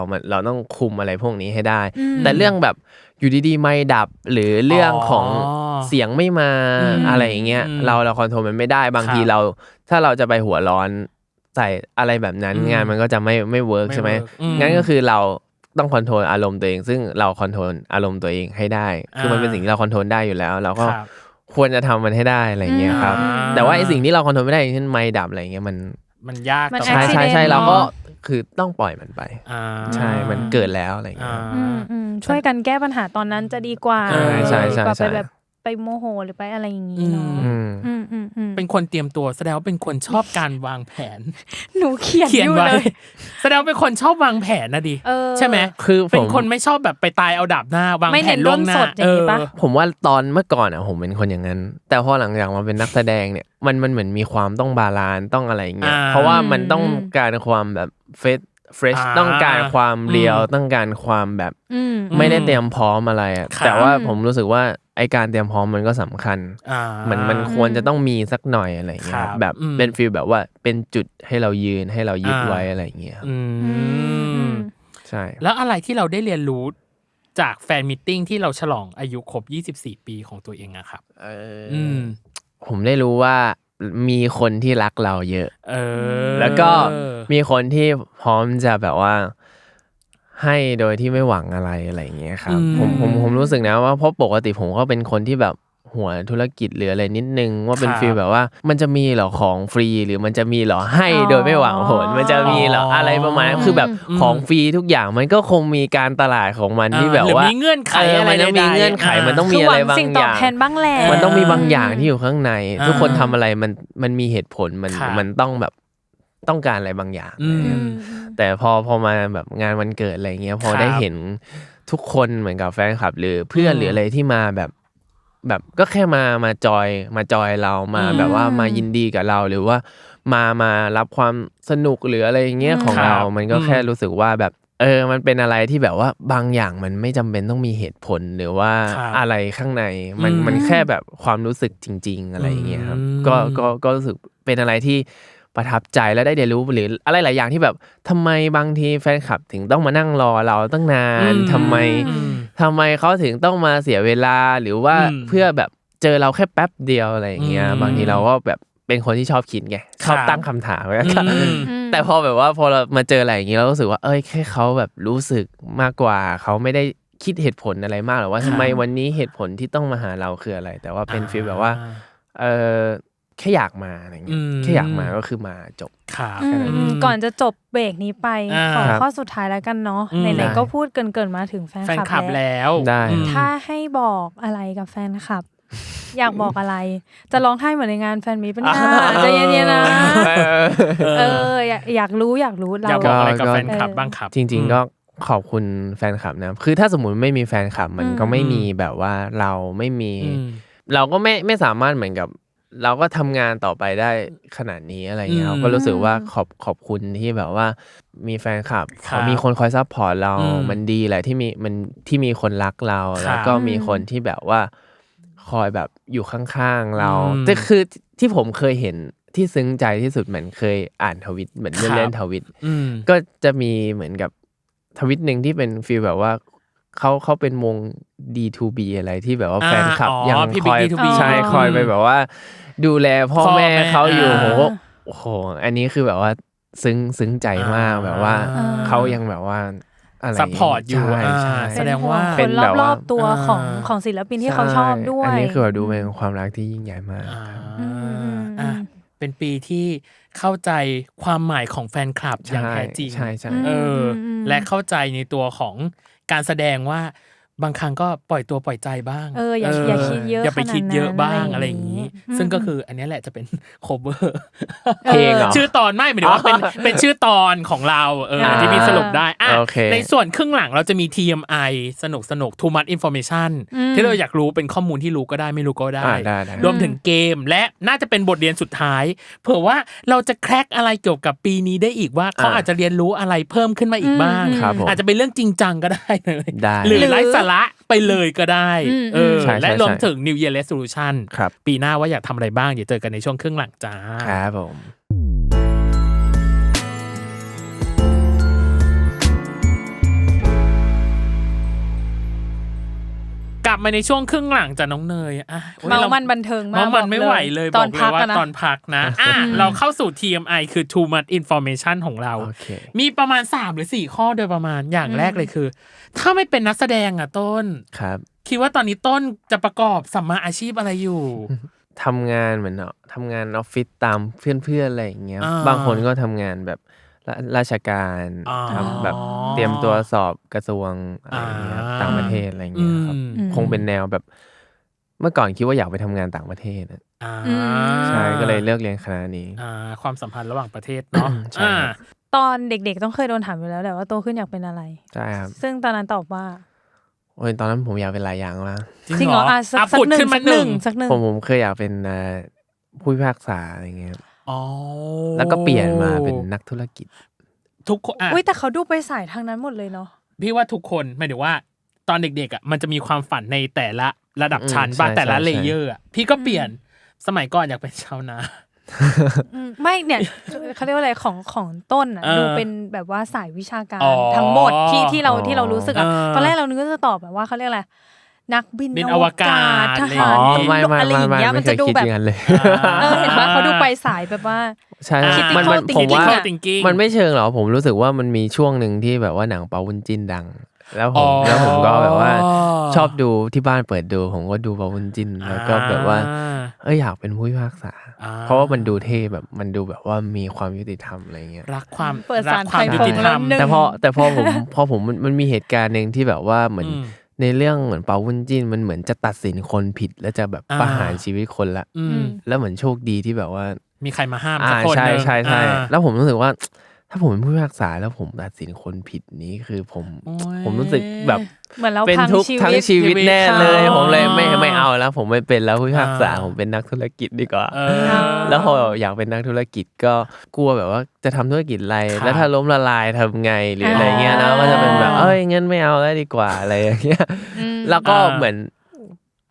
ต้องคุมอะไรพวกนี้ให้ได้แต่เรื่องแบบอยู่ดีๆไม่ดับหรือเรื่องของเสียงไม่มาอะไรอย่างเงี้ยเราคอนโทรลมันไม่ได้บางทีเราถ้าเราจะไปหัวร้อนใส่อะไรแบบนั้นงานมันก็จะไม่เวิร์กใช่ไหมงั้นก็คือเราต้องคอนโทรลอารมณ์ตัวเองซึ่งเราคอนโทรลอารมณ์ตัวเองให้ได้คือมันเป็นสิ่งที่เราคอนโทรลได้อยู่แล้วเราก็ควรจะทำมันให้ได้อะไรเงี้ยครับแต่ว่าไอ้สิ่งที่เราคอนโทรลไม่ได้เช่นไม่ดับอะไรเงี้ยมันยากใช่เราก็คือต้องปล่อยมันไปใช่มันเกิดแล้วอะไรเงี้ยช่วยกันแก้ปัญหาตอนนั้นจะดีกว่าใช่ไปแบบไปโมโหหรือไปอะไรอย่างงี้เนาะเป็นคนเตรียมตัวแสดงว่าเป็นคนชอบการวางแผนหนูเขียนอยู่เลยแสดงว่าเป็นคนชอบวางแผนนะดิใช่ไหมคือเป็นคนไม่ชอบแบบไปตายเอาดับหน้าวางแผนล่วงหน้าผมว่าตอนเมื่อก่อนผมเป็นคนอย่างนั้นแต่พอหลังจากมาเป็นนักแสดงเนี่ยมันเหมือนมีความต้องบาลานซ์ต้องอะไรอย่างเงี้ยเพราะว่ามันต้องการความแบบเฟรชต้องการความเรียวต้องการความแบบไม่ได้เตรียมพร้อมอะไรแต่ว่าผมรู้สึกว่าไอการเตรียมพร้อมมันก็สำคัญมันควรจะต้องมีสักหน่อยอะไรเงี้ยแบบเป็นฟีลแบบว่าเป็นจุดให้เรายืนให้เรายึดไว้อะไรเงี้ยใช่แล้วอะไรที่เราได้เรียนรู้จากแฟนมีตติ้งที่เราฉลองอายุครบ24ปีของตัวเองอะครับผมได้รู้ว่ามีคนที่รักเราเยอะแล้วก็มีคนที่พร้อมจะแบบว่าให้โดยที่ไม่หวังอะไรเงี้ยครับผมรู้สึกนะว่าเพราะปกติผมก็เป็นคนที่แบบ หัวธุรกิจหรืออะไรนิดนึงว่าเป็นฟีลแบบว่ามันจะมีเหรอของฟรีหรือมันจะมีเหรอให้โดยไม่หวังผลมันจะมีเหรออะไรประมาณนั้นคือแบบของฟรีทุกอย่างมันก็คงมีการตลาดของมันที่แบบว่ามีเงื่อนไขอะไรมันต้องมีเงื่อนไขมันต้องมีอะไรบางอย่างมันต้องมีบางอย่างที่อยู่ข้างในทุกคนทำอะไรมันมีเหตุผลมันต้องแบบต้องการอะไรบางอย่างแต่พอมาแบบงานวันเกิดอะไรเงี้ยพอได้เห็นทุกคนเหมือนกับแฟนคลับหรือเพื่อนหรืออะไรที่มาแบบก็แค่มาจอยเรามาแบบว่ามายินดีกับเราหรือว่ามารับความสนุกหรืออะไรเงี้ยของเรามันก็แค่รู้สึกว่าแบบมันเป็นอะไรที่แบบว่าบางอย่างมันไม่จำเป็นต้องมีเหตุผลหรือว่าอะไรข้างในมันแค่แบบความรู้สึกจริงๆอะไรเงี้ยครับก็รู้สึกเป็นอะไรที่ประทับใจและได้เรียนรู้หรืออะไรหลายอย่างที่แบบทำไมบางทีแฟนคลับถึงต้องมานั่งรอเราตั้งนานทำไมเขาถึงต้องมาเสียเวลาหรือว่าเพื่อแบบเจอเราแค่แป๊บเดียวอะไรอย่างเงี้ยบางทีเราก็แบบเป็นคนที่ชอบคิดไงชอบตั้งคำถามไว้แต่พอแบบว่าพอเรามาเจออะไรอย่างงี้เรารู้สึกว่าแค่เขาแบบรู้สึกมากกว่าเขาไม่ได้คิดเหตุผลอะไรมากหรอกว่าทำไมวันนี้เหตุผลที่ต้องมาหาเราคืออะไรแต่ว่าเป็นฟีลแบบว่าแค่อยากมาอะไรเงี้ยแค่อยากมาก็คือมาจบก่อนจะจบเบรกนี้ไปขอข้อสุดท้ายแล้วกันเนาะไหนๆก็พูดเกินมาถึงแฟนคลับแล้วได้ถ้าให้บอกอะไรกับแฟนคลับอยากบอกอะไรจะร้องไห้เหมือนในงานแฟนมีปัญหาใจเย็นๆนะอยากรู้เราอยากบอกอะไรกับแฟนคลับบ้างครับจริงๆก็ขอบคุณแฟนคลับนะคือถ้าสมมุติไม่มีแฟนคลับมันก็ไม่มีแบบว่าเราไม่มีเราก็ไม่สามารถเหมือนกับเราก็ทำงานต่อไปได้ขนาดนี้อะไรเงี้ยก็รู้สึกว่าขอบคุณที่แบบว่ามีแฟนคลับเขามีคนคอยซัพพอร์ตเรามันดีแหละที่มีคนรักเราแล้วก็มีคนที่แบบว่าคอยแบบอยู่ข้างๆเราแต่คือที่ผมเคยเห็นที่ซึ้งใจที่สุดเหมือนเคยอ่านทวิตเหมือนเล่นทวิตก็จะมีเหมือนกับทวิตนึงที่เป็นฟีลแบบว่าเขาเป็นวง D2B อะไรที่แบบว่าแฟนคลับยังคอยใช่คอยไปแบบว่าดูแลพ่อแม่เขาอยู่โอ้โหอันนี้คือแบบว่าซึ้งใจมากแบบว่าเขายังแบบว่าอะไรซัพพอร์ตอยู่แสดงว่าเป็นรอบๆตัวของศิลปินที่เขาชอบด้วยอันนี้คือแบบดูเป็นความรักที่ยิ่งใหญ่มากเป็นปีที่เข้าใจความหมายของแฟนคลับอย่างแท้จริงและเข้าใจในตัวของการแสดงว่าบางครั้งก็ปล่อยตัวปล่อยใจบ้างอย่าคิดเยอะอย่าไปคิดเยอะบ้างอะไรอย่างนี้ซึ่งก็คืออันนี้แหละจะเป็นโคเวอร์เพลงชื่อตอนไม่หมายถึงว่าเป็นชื่อตอนของเราที่มีสรุปได้ในส่วนครึ่งหลังเราจะมี TMI สนุก too much information ที่เราอยากรู้เป็นข้อมูลที่รู้ก็ได้ไม่รู้ก็ได้รวมถึงเกมและน่าจะเป็นบทเรียนสุดท้ายเผื่อว่าเราจะแคร็กอะไรเกี่ยวกับปีนี้ได้อีกว่าเขาอาจจะเรียนรู้อะไรเพิ่มขึ้นมาอีกบ้างอาจจะเป็นเรื่องจริงจังก็ได้เลยหรือไร้สาระไปเลยก็ได้และรวมถึง New Year Resolution ปีหน้าว่าอยากทำอะไรบ้างเดี๋ยวเจอกันในช่วงครึ่งหลังจ้าครับผม กลับมาในช่วงครึ่งหลังจากน้องเนยเมามันบันเทิงมากมันไม่ไหวเลยบอกเลยว่าตอนพักนะเราเข้าสู่ TMI คือ too much information ของเรามีประมาณ3หรือ4ข้อโดยประมาณอย่างแรกเลยคือถ้าไม่เป็นนักแสดงต้นครับคิดว่าตอนนี้ต้นจะประกอบสัมมาอาชีพอะไรอยู่ทำงานเหมือนทำงานออฟฟิศตามเพื่อนๆอะไรอย่างเงี้ยบางคนก็ทำงานแบบราชการทำแบบเตรียมตัวสอบกระทรวงอะไรอย่างเงี้ยต่างประเทศอะไรอย่างเงี้ยครับคงเป็นแนวแบบเมื่อก่อนคิดว่าอยากไปทำงานต่างประเทศใช่ก็เลยเลือกเรียนคณะนี้ความสัมพันธ์ระหว่างประเทศเนาะตอนเด็กๆต้องเคยโดนถามอยู่แล้วแหละว่าโตขึ้นอยากเป็นอะไรใช่ครับซึ่งตอนนั้นตอบว่าโอ้ยตอนนั้นผมอยากเป็นหลายอย่างมากจริงเหรอสักหนึ่งผมเคยอยากเป็นผู้พิพากษาอะไรเงี้ยแล้วก็เปลี่ยนมาเป็นนักธุรกิจทุกคนอุ้ยแต่เขาดูไปสายทางนั้นหมดเลยเนาะพี่ว่าทุกคนหมายถึงว่าตอนเด็กๆมันจะมีความฝันในแต่ละระดับชั้นบ้างแต่ละเลเยอร์พี่ก็เปลี่ยนสมัยก่อนอยากเป็นชาวนาไม่เนี่ยเขาเรียกว่าอะไรของต้นดูเป็นแบบว่าสายวิชาการทั้งหมดที่เรารู้สึกตอนแรกเรานึกว่าจะตอบแบบว่าเขาเรียกอะไรนักบินอวกาศทหารอะไรอย่างเงี้ยมันจะดูแบบเห็นว่าเขาดูไปสายแบบว่าใช่มันผมว่ามันไม่เชิงหรอกผมรู้สึกว่ามันมีช่วงนึงที่แบบว่าหนังเปาวุ้นจิ้นดัง แล้วผมก็แบบว่าชอบดูที่บ้านเปิดดูผมก็ดูปาวุ้นจิ้นแล้วก็แบบว่าอยากเป็นผู้พิพากษาเพราะว่ามันดูเท่แบบมันดูแบบว่ามีความยุติธรรมอะไรเงี้ยรักความเปิดศาลไทย ยุติธรรมแต่พอผมมันมีเหตุการณ์นึงที่แบบว่าเหมือนในเรื่องเหมือนเปาวุ้นจิ้นมันเหมือนจะตัดสินคนผิดแล้วจะแบบประหารชีวิตคนละแล้วเหมือนโชคดีที่แบบว่ามีใครมาห้ามสักคนนึงใช่แล้วผมรู้สึกว่าถ้าผมเป็นผู้พิพากษาแล้วผมตัดสินคนผิดนี้คือผมรู้สึกแบบเหมือนเราเป็นทุกข์ทั้งชีวิตแน่เลยผมเลยไม่เอาแล้วผมไม่เป็นแล้วผู้พิพากษาผมเป็นนักธุรกิจดีกว่าแล้วพออยากเป็นนักธุรกิจก็กลัวแบบว่าจะทำธุรกิจอะไรแล้วถ้าล้มละลายทำไงหรืออะไรเงี้ยนะก็จะเป็นแบบงั้นไม่เอาแล้วดีกว่าอะไรอย่างเงี้ยแล้วก็เหมือน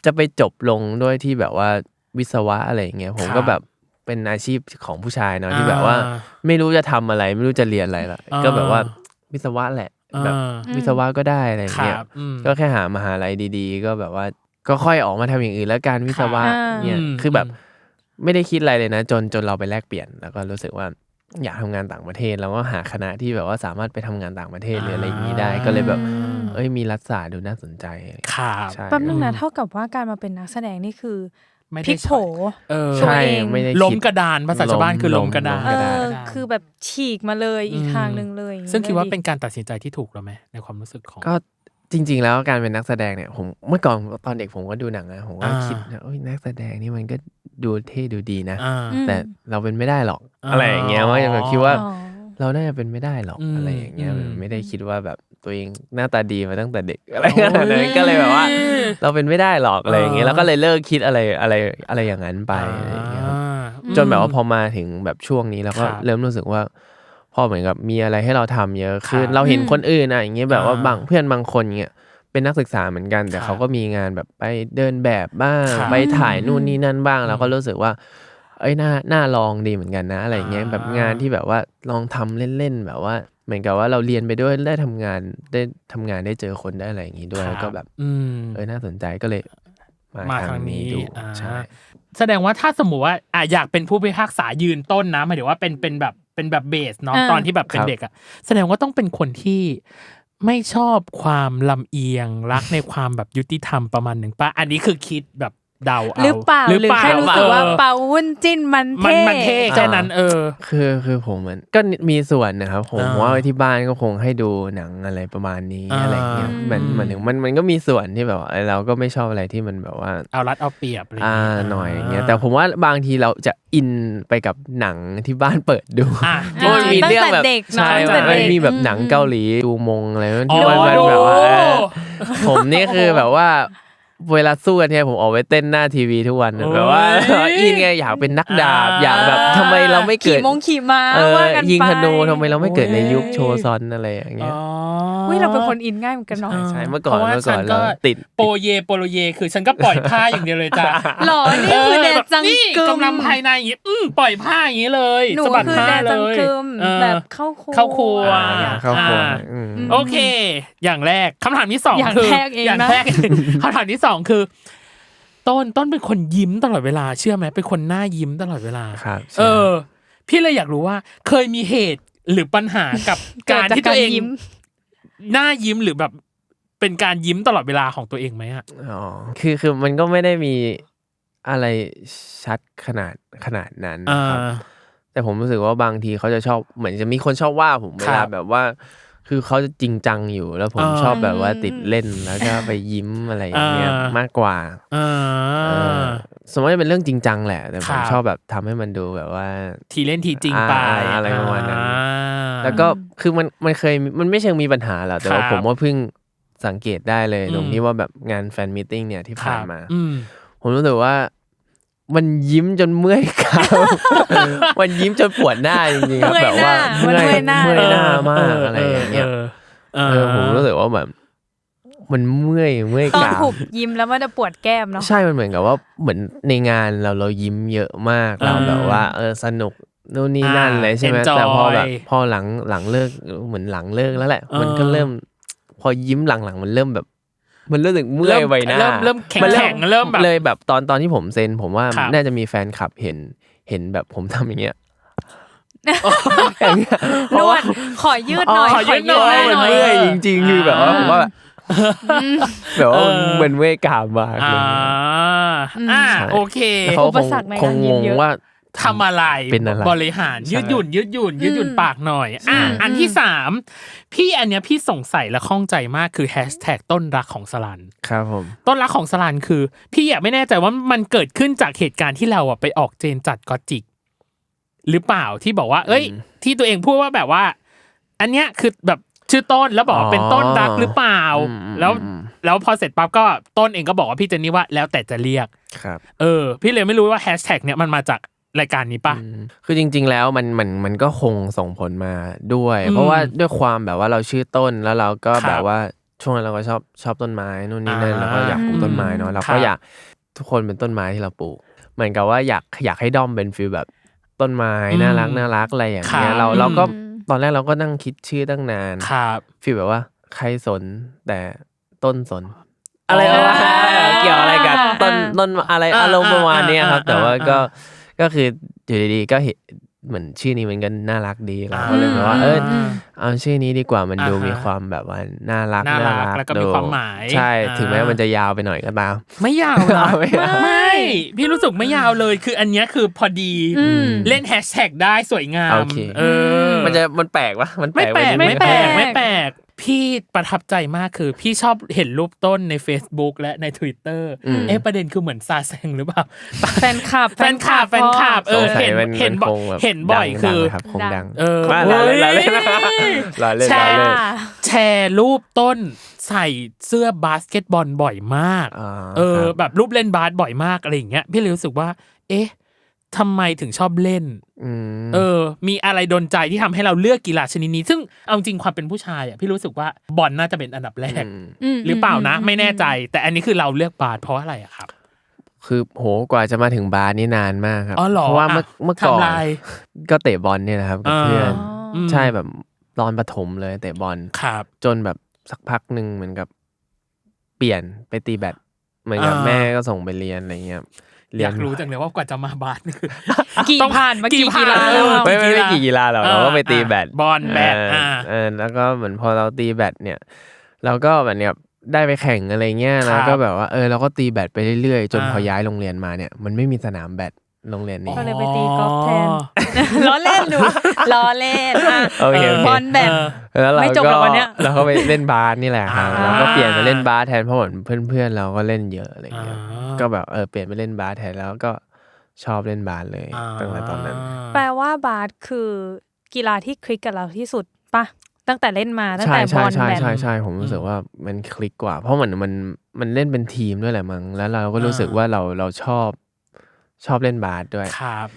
จะไปจบลงด้วยที่แบบว่าวิศวะอะไรอย่างเงี้ยผมก็แบบเป็นอาชีพของผู้ชายเนาะที่แบบว่าไม่รู้จะทำอะไรไม่รู้จะเรียนอะไรละก็แบบว่าวิศวะแหละแบบวิศวะก็ได้อะไรอย่างเงี้ยก็แค่หามหาลัยดีๆก็แบบว่าก็ค่อยออกมาทำอย่างอื่นแล้วการวิศวะเนี่ยคือแบบไม่ได้คิดอะไรเลยนะจนเราไปแลกเปลี่ยนแล้วก็รู้สึกว่าอยากทำงานต่างประเทศแล้วก็หาคณะที่แบบว่าสามารถไปทำงานต่างประเทศหรืออะไรอย่างนี้ได้ก็เลยแบบมีรัฐศาสตร์ดูน่าสนใจครับแป๊บนึงนะเท่ากับว่าการมาเป็นนักแสดงนี่คือพลิกโผใช่ไม่ได้ล้มกระดานภาษาชาวบ้านคือล้มกระดานคือแบบฉีกมาเลยอีกทางนึงเลยซึ่งคิดว่าเป็นการตัดสินใจที่ถูกแล้วไหมในความรู้สึกของก็จริงๆแล้วการเป็นนักแสดงเนี่ยผมเมื่อก่อนตอนเด็กผมก็ดูหนังนะผมก็คิดนะนักแสดงนี่มันก็ดูเท่ดูดีนะแต่เราเป็นไม่ได้หรอกอะไรอย่างเงี้ยว่าแบบคิดว่าเราน่าจะเป็นไม่ได้หรอกอะไรอย่างเงี้ยไม่ได้คิดว่าแบบตัวเองหน้าตาดีมาตั้งแต่เด็กอะไรนั้นก็เลยแบบว่าเราเป็นไม่ได้หรอกอะไรอย่างเงี้ยแล้วก็เลยเลิกคิดอะไรอย่างนั้นไปอะไรอย่างเงี้ยจนแบบว่าพอมาถึงแบบช่วงนี้แล้วก็เริ่มรู้สึกว่าพอเหมือนกับมีอะไรให้เราทำเยอะขึ้นเราเห็นคนอื่นอย่างเงี้ยแบบว่าบางเพื่อนบางคนเงี้ยเป็นนักศึกษาเหมือนกันแต่เขาก็มีงานแบบไปเดินแบบบ้างไปถ่ายนู่นนี่นั่นบ้างแล้วก็รู้สึกว่าน่าลองดีเหมือนกันนะอะไรเงี้ยแบบงานที่แบบว่าลองทำเล่นๆแบบว่าเหมือนกับว่าเราเรียนไปด้วยได้ทำงานได้เจอคนได้อะไรอย่างงี้ด้วยก็แบบน่าสนใจก็เลยมาทางนี้ดูใช่แสดงว่าถ้าสมมุติว่าอยากเป็นผู้พิพากษายืนต้นนะหมายถึงว่าเป็นแบบเบสเนาะตอนที่แบบเป็นเด็กอ่ะแสดงว่าต้องเป็นคนที่ไม่ชอบความลำเอียงรักในความแบบยุติธรรมประมาณนึงป่ะอันนี้คือคิดแบบเดาเอาหรือเปล่าหรือแค่รู้สึกว่าเปาวุ้นจิ้นมันเท่แค่นั้นคือผมมันก็มีส่วนนะครับผมว่าที่บ้านก็คงให้ดูหนังอะไรประมาณนี้อะไรเงี้ยมันถึงมันก็มีส่วนที่แบบเราก็ไม่ชอบอะไรที่มันแบบว่าเอารัดเอาเปรียบอะไรหน่อยอย่างเงี้ยแต่ผมว่าบางทีเราจะอินไปกับหนังที่บ้านเปิดดูเพราะมันมีเรื่องแบบใช่มันมีแบบหนังเกาหลีดูมงอะไรที่มันแบบว่าผมนี่คือแบบว่าเวลาสู้กันเนี่ยผมออกไปเต้นหน้าทีวีทุกวันแบบว่าอินไงอยากเป็นนักดาบอยากแบบทำไมเราไม่เกิดขี่ม้าว่ากันไปยิงธนูทำไมเราไม่เกิดในยุคโชซอนอะไรอย่างเงี้ยเราเป็นคนอินง่ายเหมือนกันเนาะใช่เมื่อก่อนเราติดโปรเยคือฉันก็ปล่อยผ้าอย่างเดียวเลยจ้ะหรอนี่คือแดจังกึมกำลังภายในอย่างงี้ปล่อยผ้าอย่างงี้เลยสะบัดผ้าเลยแบบเข้าครัวโอเคอย่างแรกคำถามที่2คืออย่างแรกคำถามที่2คือต้นเป็นคนยิ้มตลอดเวลาเชื่อไหมเป็นคนหน้ายิ้มตลอดเวลาพี่เลยอยากรู้ว่าเคยมีเหตุหรือปัญหากับการที่ตัวเองหน้ายิ้มหรือแบบเป็นการยิ้มตลอดเวลาของตัวเองไหมอ่ะคือมันก็ไม่ได้มีอะไรชัดขนาดนั้นครับแต่ผมรู้สึกว่าบางทีเขาจะชอบเหมือนจะมีคนชอบว่าผมเวลาแบบว่าคือเขาจะจริงจังอยู่แล้วผมชอบแบบว่าติดเล่นแล้วก็ไปยิ้มอะไรอย่างเงี้ยมากกว่าสมมติว่าเป็นเรื่องจริงจังแหละแต่ผมชอบแบบทำให้มันดูแบบว่าทีเล่นทีจริงไปอะไรประมาณนั้นแล้วก็คือมันเคยมันไม่เชิงมีปัญหาหรอกแต่ว่าผมว่าเพิ่งสังเกตได้เลยตรงที่ว่าแบบงานแฟนมีตติ้งเนี่ยที่ผ่านมาผมรู้สึกว่ามันยิ้มจนเมื่อยขามันยิ้มจนปวดหน้าจริงๆครับแบบว่าเมื่อยหน้ามากอะไรอย่างเงี้ยผมรู้สึกว่าแบบมันเมื่อยตอนหุบยิ้มแล้วมันจะปวดแก้มเนาะใช่มันเหมือนกับว่าเหมือนในงานเรายิ้มเยอะมากเราแบบว่าสนุกนู่นนี่นั่นเลยใช่ไหมแต่พอหลังเลิกเหมือนหลังเลิกแล้วแหละมันก็เริ่มพอยิ้มหลังมันเริ่มแบบมันรู้สึกเมื่อยไว้หน้าเริ่มแข็งเริ่มแบบเลยแบบตอนที่ผมเซ็นผมว่าน่าจะมีแฟนคลับเห็นแบบผมทำอย่างเงี้ย อย่างเงี้ย นวดขอยืดหน่อย ขอยืดหน่อย มันเมื่อยจริงๆคือแบบว่าผมว่าแบบว่าเหมือนเมื่อยกรามมากเลย โอเค เขา อุปสรรคใน ค กาง รยื ง น ง เยอะ ว่า ทำอะไร เป็นอะไร บริหารยืดหยุ่นปากหน่อยอันที่3พี่อันเนี้ยพี่สงสัยและข้องใจมากคือแฮชแท็กต้นรักของสลัน ครับผม ต้นรักของสลันคือพี่อยากไม่แน่ใจว่ามันเกิดขึ้นจากเหตุการณ์ที่เราไปออกเจนจัดก็จิกหรือเปล่าที่บอกว่า เอ้ย ที่ตัวเองพูดว่าแบบว่า อันเนี้ยคือแบบชื่อต้นแล้วบอกว่าเป็นต้นรักหรือเปล่าแล้วพอเสร็จปั๊บก็ต้นเองก็บอกว่าพี่เจนนี่ว่าแล้วแต่จะเรียก ครับ พี่เลยไม่รู้ว่าแฮชแท็กเนี้ยมันมาจากรายการนี้ป่ะ คือจริงๆแล้วมันก็คงส่งผลมาด้วย เพราะว่าด้วยความแบบว่าเราชื่อต้นแล้วเราก็แบบว่าช่วงนั้นเราก็ชอบต้นไม้นู่นนี่นั่นแล้วก็อยากปลูกต้นไม้เนาะเราก็อยากทุกคนเป็นต้นไม้ที่เราปลูกเหมือนกับว่าอยากให้ด้อมเป็นฟีลแบบต้นไม้น่ารักอะไรอย่างเงี้ยเราก็ตอนแรกเราก็นั่งคิดชื่อตั้งนานฟีลแบบว่าใครสนแต่ต้นสนอะไรวะเกี่ยวอะไรกับต้นอะไรอารมณ์ประมาณนี้ครับแต่ว่าก็คืออยู่ดีๆก็เห็นเหมือนชื่อนี้มันก็น่ารักดีเราก็เลยแบบว่าเอาชื่อนี้ดีกว่ามันดูมีความแบบว่าน่ารักแล้วก็มีความหมายใช่ถึงแม้มันจะยาวไปหน่อยก็ตามไม่ยาวนะไม่พี่รู้สึกไม่ยาวเลยคืออันเนี้ยคือพอดีเล่นแฮชแท็กได้สวยงามมันแปลกวะมันไม่แปลกพี่ประทับใจมากคือพี่ชอบเห็นรูปต้นใน Facebook และใน Twitter ประเด็นคือเหมือนซาแซงหรือเปล่าแฟนคลับเห็นบ่อยคือคงดังแชร์รูปต้นใส่เสื้อบาสเกตบอลบ่อยมากแบบรูปเล่นบาสบ่อยมากอะไรอย่างเงี้ยพี่เลยรู้สึกว่าเอ๊ะทำไมถึงชอบเล่นมีอะไรดลใจที่ทำให้เราเลือกกีฬาชนิดนี้ซึ่งเอาจริงความเป็นผู้ชายพี่รู้สึกว่าบอลน่าจะเป็นอันดับแรกหรือเปล่านะไม่แน่ใจแต่อันนี้คือเราเลือกบาสเพราะอะไรอะครับคือโหกว่าจะมาถึงบาสนี่นานมากครับเพราะว่าเมื่อก่อนก็เตะบอลเนี่ยนะครับกับเพื่อนใช่แบบตอนประถมเลยเตะบอลจนแบบสักพักนึงเหมือนกับเปลี่ยนไปตีแบดเหมือนกับแม่ก็ส่งไปเรียนอะไรเงี้ยอยากรู้จังเลยว่ากว่าจะมาบาสนี่คือต้องผ่านมากี่กีฬาไม่กี่กีฬาหรอกเราก็ไปตีแบดบอลแบดแล้วก็เหมือนพอเราตีแบดเนี่ยเราก็แบบเนี้ยได้ไปแข่งอะไรเงี้ยแล้วก็แบบว่าเราก็ตีแบดไปเรื่อยๆจนพอย้ายโรงเรียนมาเนี่ยมันไม่มีสนามแบดโรงเรียนนี้ก็เลยไปตีกอล์ฟแทนล้อเล่นดูล้อเล่นบอลแบดแล้วเราก็ไปเล่นบาสนี่แหละครับเราก็เปลี่ยนไปเล่นบาสแทนเพราะเหมือนเพื่อนๆเราก็เล่นเยอะอะไรเงี้ยก็แบบเปลี่ยนไปเล่นบาสแทนแล้วก็ชอบเล่นบาสเลยตั้งแต่ตอนนั้นแปลว่าบาสคือกีฬาที่คลิกกับเราที่สุดป่ะตั้งแต่เล่นมาตั้งแต่บอลแบดใช่ผมรู้สึกว่ามันคลิกกว่าเพราะเหมือนมันเล่นเป็นทีมด้วยแหละมั้งแล้วเราก็รู้สึกว่าเราชอบเล่นบาสด้วยครับ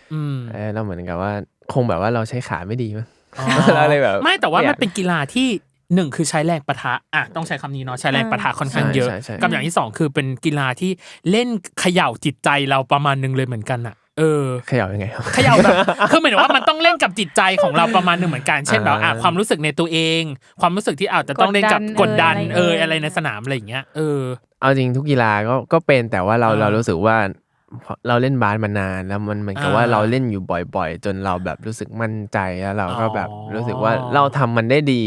เราเหมือนกับว่าคงแบบว่าเราใช้ขาไม่ดีมั้งอะไรแบบไม่แต่ว่ามันเป็นกีฬาที่1คือใช้แรงปะทะต้องใช้คำนี้เนาะใช้แรงปะทะค่อนข้างเยอะกับอย่างที่2คือเป็นกีฬาที่เล่นเขย่าจิตใจเราประมาณนึงเลยเหมือนกันอ่ะเขย่ายังไงครับเขย่าแบบคือหมายถึงว่ามันต้องเล่นกับจิตใจของเราประมาณนึงเหมือนกันเช่นแบบความรู้สึกในตัวเองความรู้สึกที่อาจจะต้องเล่นกับกดดันอะไรในสนามอะไรอย่างเงี้ยเอาจริงทุกกีฬาก็เป็นแต่ว่าเรารู้สึกว่าเราเล่นบาสมานานแล้วมันเหมือนกับว่าเราเล่นอยู่บ่อยๆจนเราแบบรู้สึกมั่นใจแล้วเราก็แบบรู้สึกว่าเราทำมันได้ดี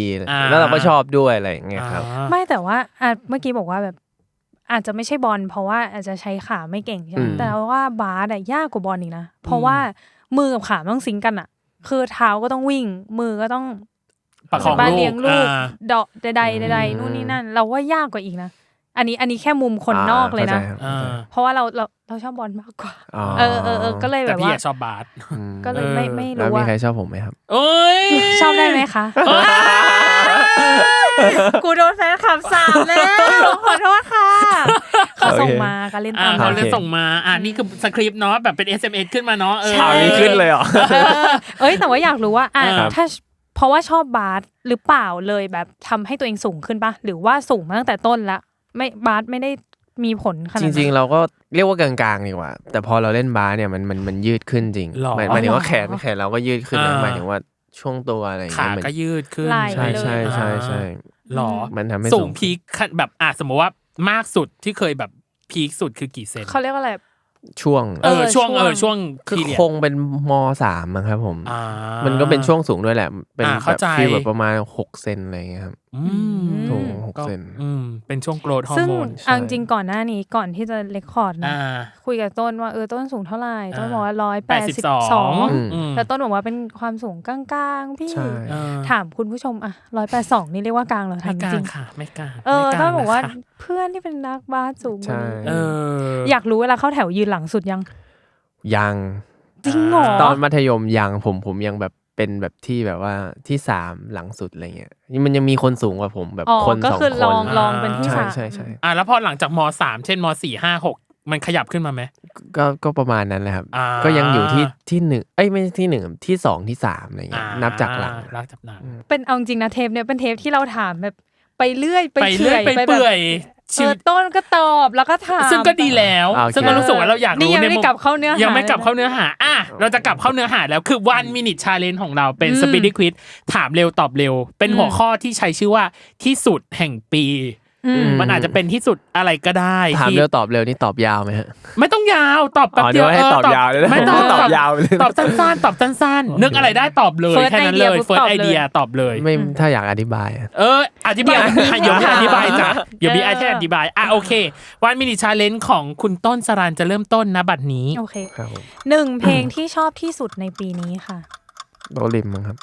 แล้วเราก็ชอบด้วยอะไรอย่างเงี้ยครับไม่แต่ว่าเมื่อกี้บอกว่าแบบอาจจะไม่ใช่บอลเพราะว่าอาจจะใช้ขาไม่เก่งใช่ไหมแต่ว่าบาสยากกว่าบอลอีกนะเพราะว่ามือกับขาต้องซิงกันอ่ะคือเท้าก็ต้องวิ่งมือก็ต้องประคองลูกเลี้ยงลูกเดาะใดๆนู่นนี่นั่นเราว่ายากกว่าอีกนะอันนี้แค่มุมคนนอกเลยนะเพราะว่าเราชอบบอลมากกว่าก็เลยแบบว่าแต่พี่ชอบบาสก็เลยไม่รู้ว่าแล้วมีใครชอบผมไหมครับชอบได้ไหมคะกูโดนแฟนคลับสามแล้วขอโทษค่ะเขาส่งมาก็เล่นตามเขาเลยส่งมานี่คือสคริปต์เนาะแบบเป็น SMS ขึ้นมาเนาะมีขึ้นเลยเหรอแต่ว่าอยากรู้ว่าถ้าเพราะว่าชอบบาสหรือเปล่าเลยแบบทำให้ตัวเองสูงขึ้นป่ะหรือว่าสูงมาตั้งแต่ต้นละไม่บาสไม่ได้มีผลขนาดนั้นจริงๆเราก็เรียกว่ากลางๆดีกว่าแต่พอเราเล่นบาสเนี่ยมันยืดขึ้นจริงหมายถึงว่าแขนเราก็ยืดขึ้นนะหมายถึงว่าช่วงตัวอะไรอย่างเงี้ยขาก็ยืดขึ้นใช่หรอมันทำให้สูงพีคแบบสมมติว่ามากสุดที่เคยแบบพีคสุดคือกี่เซนเขาเรียกว่าอะไร ช่วงช่วงคือคงเป็นม.3 มั้งครับผมมันก็เป็นช่วงสูงด้วยแหละเป็นแบบฟีลแบบประมาณ6เซนอะไรอย่างเงี้ยครับสูง6เซนเป็นช่วงโกรทฮอร์โมนซึ่งจริงก่อนหน้านี้ก่อนที่จะเรคคอร์ดนะคุยกับต้นว่าต้นสูงเท่าไหร่ต้นบอกว่า182แต่ต้นบอกว่าเป็นความสูงกลางๆพี่ถามคุณผู้ชม182นี่เรียกว่ากลางเหรอถามจริงค่ะไม่กลางต้นบอกว่าเพื่อนที่เป็นนักบาสสูงกว่านี้อยากรู้เวลาเข้าแถวยืนหลังสุดยังจริงเหรอตอนมัธยมยังผมยังแบบเป็นแบบที่แบบว่าที่3หลังสุดอะไรเงี้ยมันยังมีคนสูงกว่าผมแบบคน2คนก็คือลองเป็นที่3ใช่แล้วพอหลังจากม.3 เช่นม.4 5 6มันขยับขึ้นมามั้ยก็ประมาณนั้นแหละครับก็ยังอยู่ที่1ไม่ใช่ที่1ที่2ที่3อะไรเงี้ยนับจากหลังเป็นเอาจริงนะเทปเนี้ยเป็นเทปที่เราถามแบบไปเรื่อยไปเฉยไปเปื่อยต้นก็ตอบแล้วก็ถามซึ่งก็ดีแล้วซึ่งก็รู้สึกว่าเราอยากรู้ยังไม่กลับเข้าเนื้อหายังไม่กลับเข้าเนื้อหาเราจะกลับเข้าเนื้อหาแล้วคือ 1 minute challenge ของเราเป็น speedy quiz ถามเร็วตอบเร็วเป็นหัวข้อที่ใช้ชื่อว่าที่สุดแห่งปีมันอาจจะเป็นที่สุดอะไรก็ได้ถามเร็วตอบเร็วนี่ตอบยาวมั้ยฮะไม่ต้องยาวตอบแป๊บเดียวตอบยาวเลยไม่ต้องตอบยาวเลยตอบสั้นๆตอบสั้นๆนึกอะไรได้ตอบเลยแค่นั้นเลย first idea ตอบเลยไม่ถ้าอยากอธิบายอธิบายเดี๋ยวมีอธิบายจ้ะเดี๋ยวมีอธิบายโอเค1 minute challenge ของคุณต้นสรัญจะเริ่มต้นณบัดนี้โอเคครับผม1เพลงที่ชอบที่สุดในปีนี้ค่ะโดริมมั้งครับ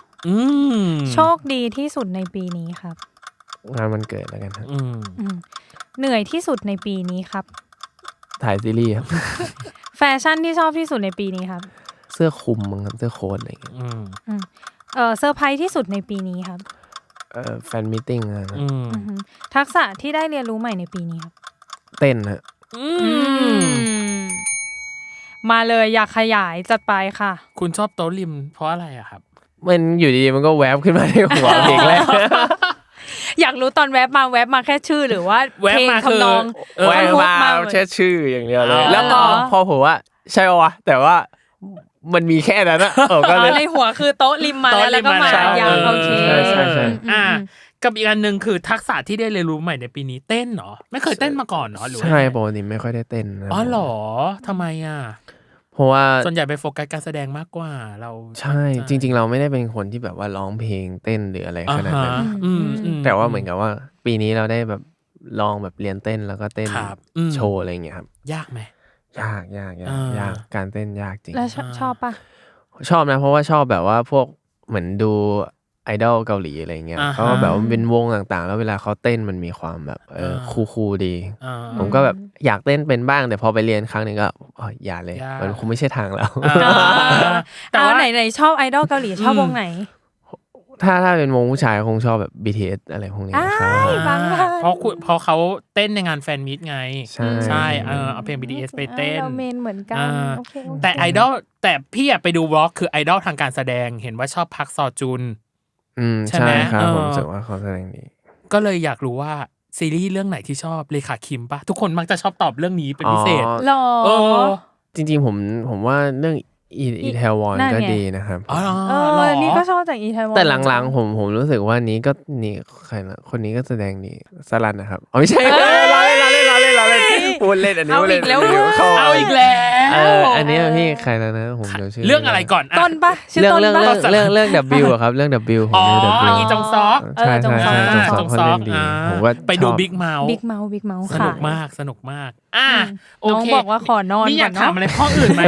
โชคดีที่สุดในปีนี้ครับงานวันเกิดแล้วกันครับเหนื่อยที่สุดในปีนี้ครับถ่ายซีรีส์ครับแฟชั่นที่ชอบที่สุดในปีนี้ครับเสื้อคลุมมั้งครับเสื้อโค้ทอะไรอย่างเงี้ยเซอร์ไพรส์ที่สุดในปีนี้ครับแฟนมีตติ้งนะครับทักษะที่ได้เรียนรู้ใหม่ในปีนี้ครับเต้นฮะมาเลยอยากขยายจัดไปค่ะคุณชอบโต๊ะริมเพราะอะไรอะครับมันอยู่ดีๆมันก็แวบขึ้นมาในหัวเพลงแรกอยากรู้ตอนแวบมาแค่ชื่อหรือว่าเพลงทำนองแวบมาแค่ชื่ออย่างเดียวเลยแล้วก็พอผมว่าใช่ป่ะวะแต่ว่ามันมีแค่นั้นนะก็ในหัวคือโต๊ะริมมาแล้วก็มายาวโอเคใช่กับอีกอันนึงคือทักษะที่ได้เรียนรู้ใหม่ในปีนี้เต้นเหรอไม่เคยเต้นมาก่อนเหรอหรือใช่ปกติไม่ค่อยได้เต้นเหรอทำไมเพราะว่าส่วนใหญ่ไปโฟกัสการแสดงมากกว่าเราใช่จริงๆเราไม่ได้เป็นคนที่แบบว่าร้องเพลงเต้นหรืออะไรขนาดนั้นแต่ว่าเหมือนกับว่าปีนี้เราได้แบบลองแบบเรียนเต้นแล้วก็เต้นโชว์อะไรอย่างเงี้ยครับยากไหมยากการเต้นยากจริงแล้วชอบปะชอบนะเพราะว่าชอบแบบว่าพวกเหมือนดูไอดอลเกาหลีอะไรเงี้ยเขาก็แบบเป็นวงต่างๆแล้วเวลาเขาเต้นมันมีความแบบคูลดีผมก็แบบอยากเต้นเป็นบ้างแต่พอไปเรียนครั้งนึงก็อย่าเลยมันคงไม่ใช่ทางแล้วแต่ว่าไหนชอบไอดอลเกาหลีชอบวงไหนถ้าเป็นวงผู้ชายคงชอบแบบ BTS อะไรพวกนี้เพราะเขาเต้นในงานแฟนมีตไงใช่เอาเพลง BTS ไปเต้นเราเมนเหมือนกันแต่ไอดอลแต่พี่ไปดูวอล์กคือไอดอลทางการแสดงเห็นว่าชอบพักซอจุนใช่ไหมครับผมรู้สึกว่าเขาแสดงดีก็เลยอยากรู้ว่าซีรีส์เรื่องไหนที่ชอบเลขาคิมปะทุกคนมักจะชอบตอบเรื่องนี้เป็นพิเศษหรอจริงๆผมว่าเรื่องอีเทวอนก็ดีนะครับนี่ก็ชอบจากอีเทวอนแต่หลังๆผมรู้สึกว่านี้ก็นี่ใครนะคนนี้ก็แสดงดีสลันนะครับไม่ใช่เราเล่นพูดเล่นอันนี้เล่นเอาอีกแล้วอันนี้พี่ใครแล้วนะผมเดี๋ยวชื่อเรื่องอะไรก่อนต้นปะชื่อต้นปะเรื่อง W อ่ะครับเรื่อง W ของ W อีจงซอกใช่จงซอกผมว่าไปดูบิ๊กเมาส์สนุกมากโอเคบอกว่าขอนอนนี่อยากถามอะไรข้ออื่นไหม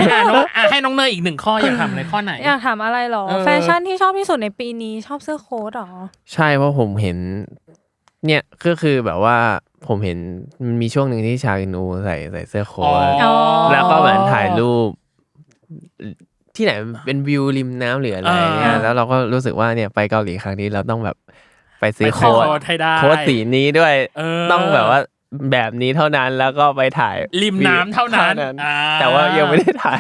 ให้น้องเนยอีก1ข้ออยากถามอะไรข้อไหนอยากถามอะไรหรอแฟชั่นที่ชอบที่สุดในปีนี้ชอบเสื้อโค้ทหรอใช่เพราะผมเห็นเนี่ยก็คือแบบว่าผมเห็นมันมีช่วงนึงที่ชาอินูใส่เสื้อโค้ทแล้วก็เหมือนถ่ายรูปที่ไหนเป็นวิวริมน้ำหรืออะไรเนี่ยแล้วเราก็รู้สึกว่าเนี่ยไปเกาหลีครั้งนี้เราต้องแบบไปซื้อโค้ทสีนี้ด้วยต้องแบบว่าแบบนี้เท่านั้นแล้วก็ไปถ่ายริมน้ำเท่านั้นแต่ว่ายังไม่ได้ถ่าย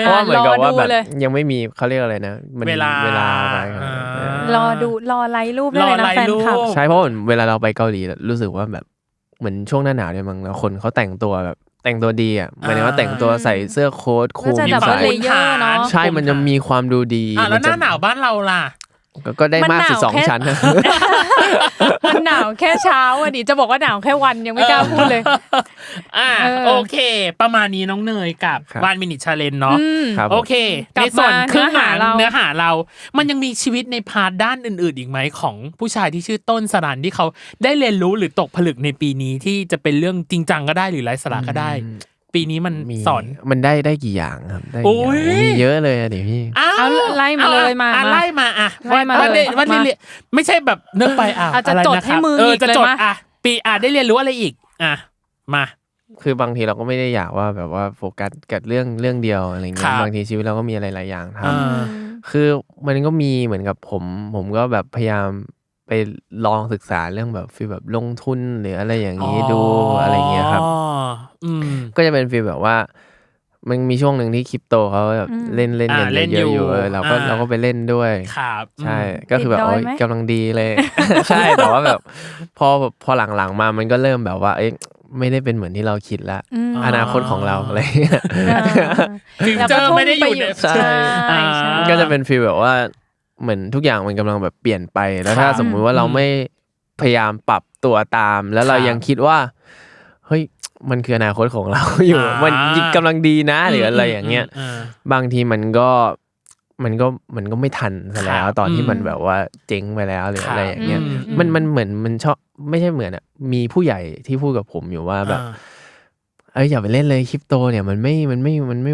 เพราะว่าเหมือนกับว่าแบบยังไม่มีเขาเรียกอะไรนะเวลาไปรอไลฟ์รูปได้เลยนะแฟนคลับใช่เพราะเวลาเราไปเกาหลีรู้สึกว่าแบบเหมือนช่วงหน้าหนาวเนี่ยมั้งแล้วคนเขาแต่งตัวแบบแต่งตัวดีอ่ะหมายถึงว่าแต่งตัวใส่เสื้อโค้ทคลุมใส่ใช่มันจะมีความดูดีแล้วหน้าหนาวบ้านเราล่ะ ก็ได้มากสุด2ชั้นนะมันหนาวแค่เช้าอ่ะดิจะบอกว่าหนาวแค่วันยังไม่กล้าพูดเลยโอเคประมาณนี้น้องเนยกับ1 Minute Challenge เนาะโอเคในส่วนครึ่งหลังเนื้อหาเรามันยังมีชีวิตในพาร์ทด้านอื่นๆอีกไหมของผู้ชายที่ชื่อต้นสรัญที่เขาได้เรียนรู้หรือตกผลึกในปีนี้ที่จะเป็นเรื่องจริงจังก็ได้หรือไร้สาระก็ได้ปีนี้มันสอนมันได้กี่อย่างครับได้กี่อย่างมีเยอะเลยอ่ะดิพี่เอาไล่มาเลยมาไล่มาว่าไม่ใช่แบบนึกไปจะจดให้มืออีกเลยมั้ยปีได้เรียนรู้อะไรอีกมาคือบางทีเราก็ไม่ได้อยากว่าแบบว่าโฟกัสกับเรื่องเดียวอะไรเงี้ยบางทีชีวิตเราก็มีอะไรหลายอย่างทำคือมันก็มีเหมือนกับผมก็แบบพยายามไปลองศึกษาเรื่องแบบฟีลแบบลงทุนหรืออะไรอย่างนี้ดูอะไรเงี้ยครับก็จะเป็นฟีลแบบว่ามันมีช่วงหนึ่งที่คริปโตเขาแบบเล่นกันเยอะอยู่เราก็ไปเล่นด้วยใช่ก็คือแบบโอ๊ยกำลังดีเลยใช่แต่ว่าแบบพอหลังๆมามันก็เริ่มแบบว่าไม่ได้เป็นเหมือนที่เราคิดละอนาคตของเราอะไรฟิวเจอร์ไม่ได้อยู่ในใช่ก็จะเป็นฟีลแบบว่าเหมือนทุกอย่างมันกำลังแบบเปลี่ยนไปแล้วถ้าสมมุติว่าเราไม่พยายามปรับตัวตามแล้วเรายังคิดว่าเฮ้ยมันคืออนาคตของเราอยู่มันกำลังดีนะหรืออะไรอย่างเงี้ยบางทีมันก็ไม่ทันซะแล้วตอนที่มันแบบว่าเจ๊งไปแล้วหรืออะไรอย่างเงี้ยมันเหมือนมันชอบไม่ใช่เหมือนมีผู้ใหญ่ที่พูดกับผมอยู่ว่าแบบอย่าไปเล่นเลยคริปโตเนี่ยมันไม่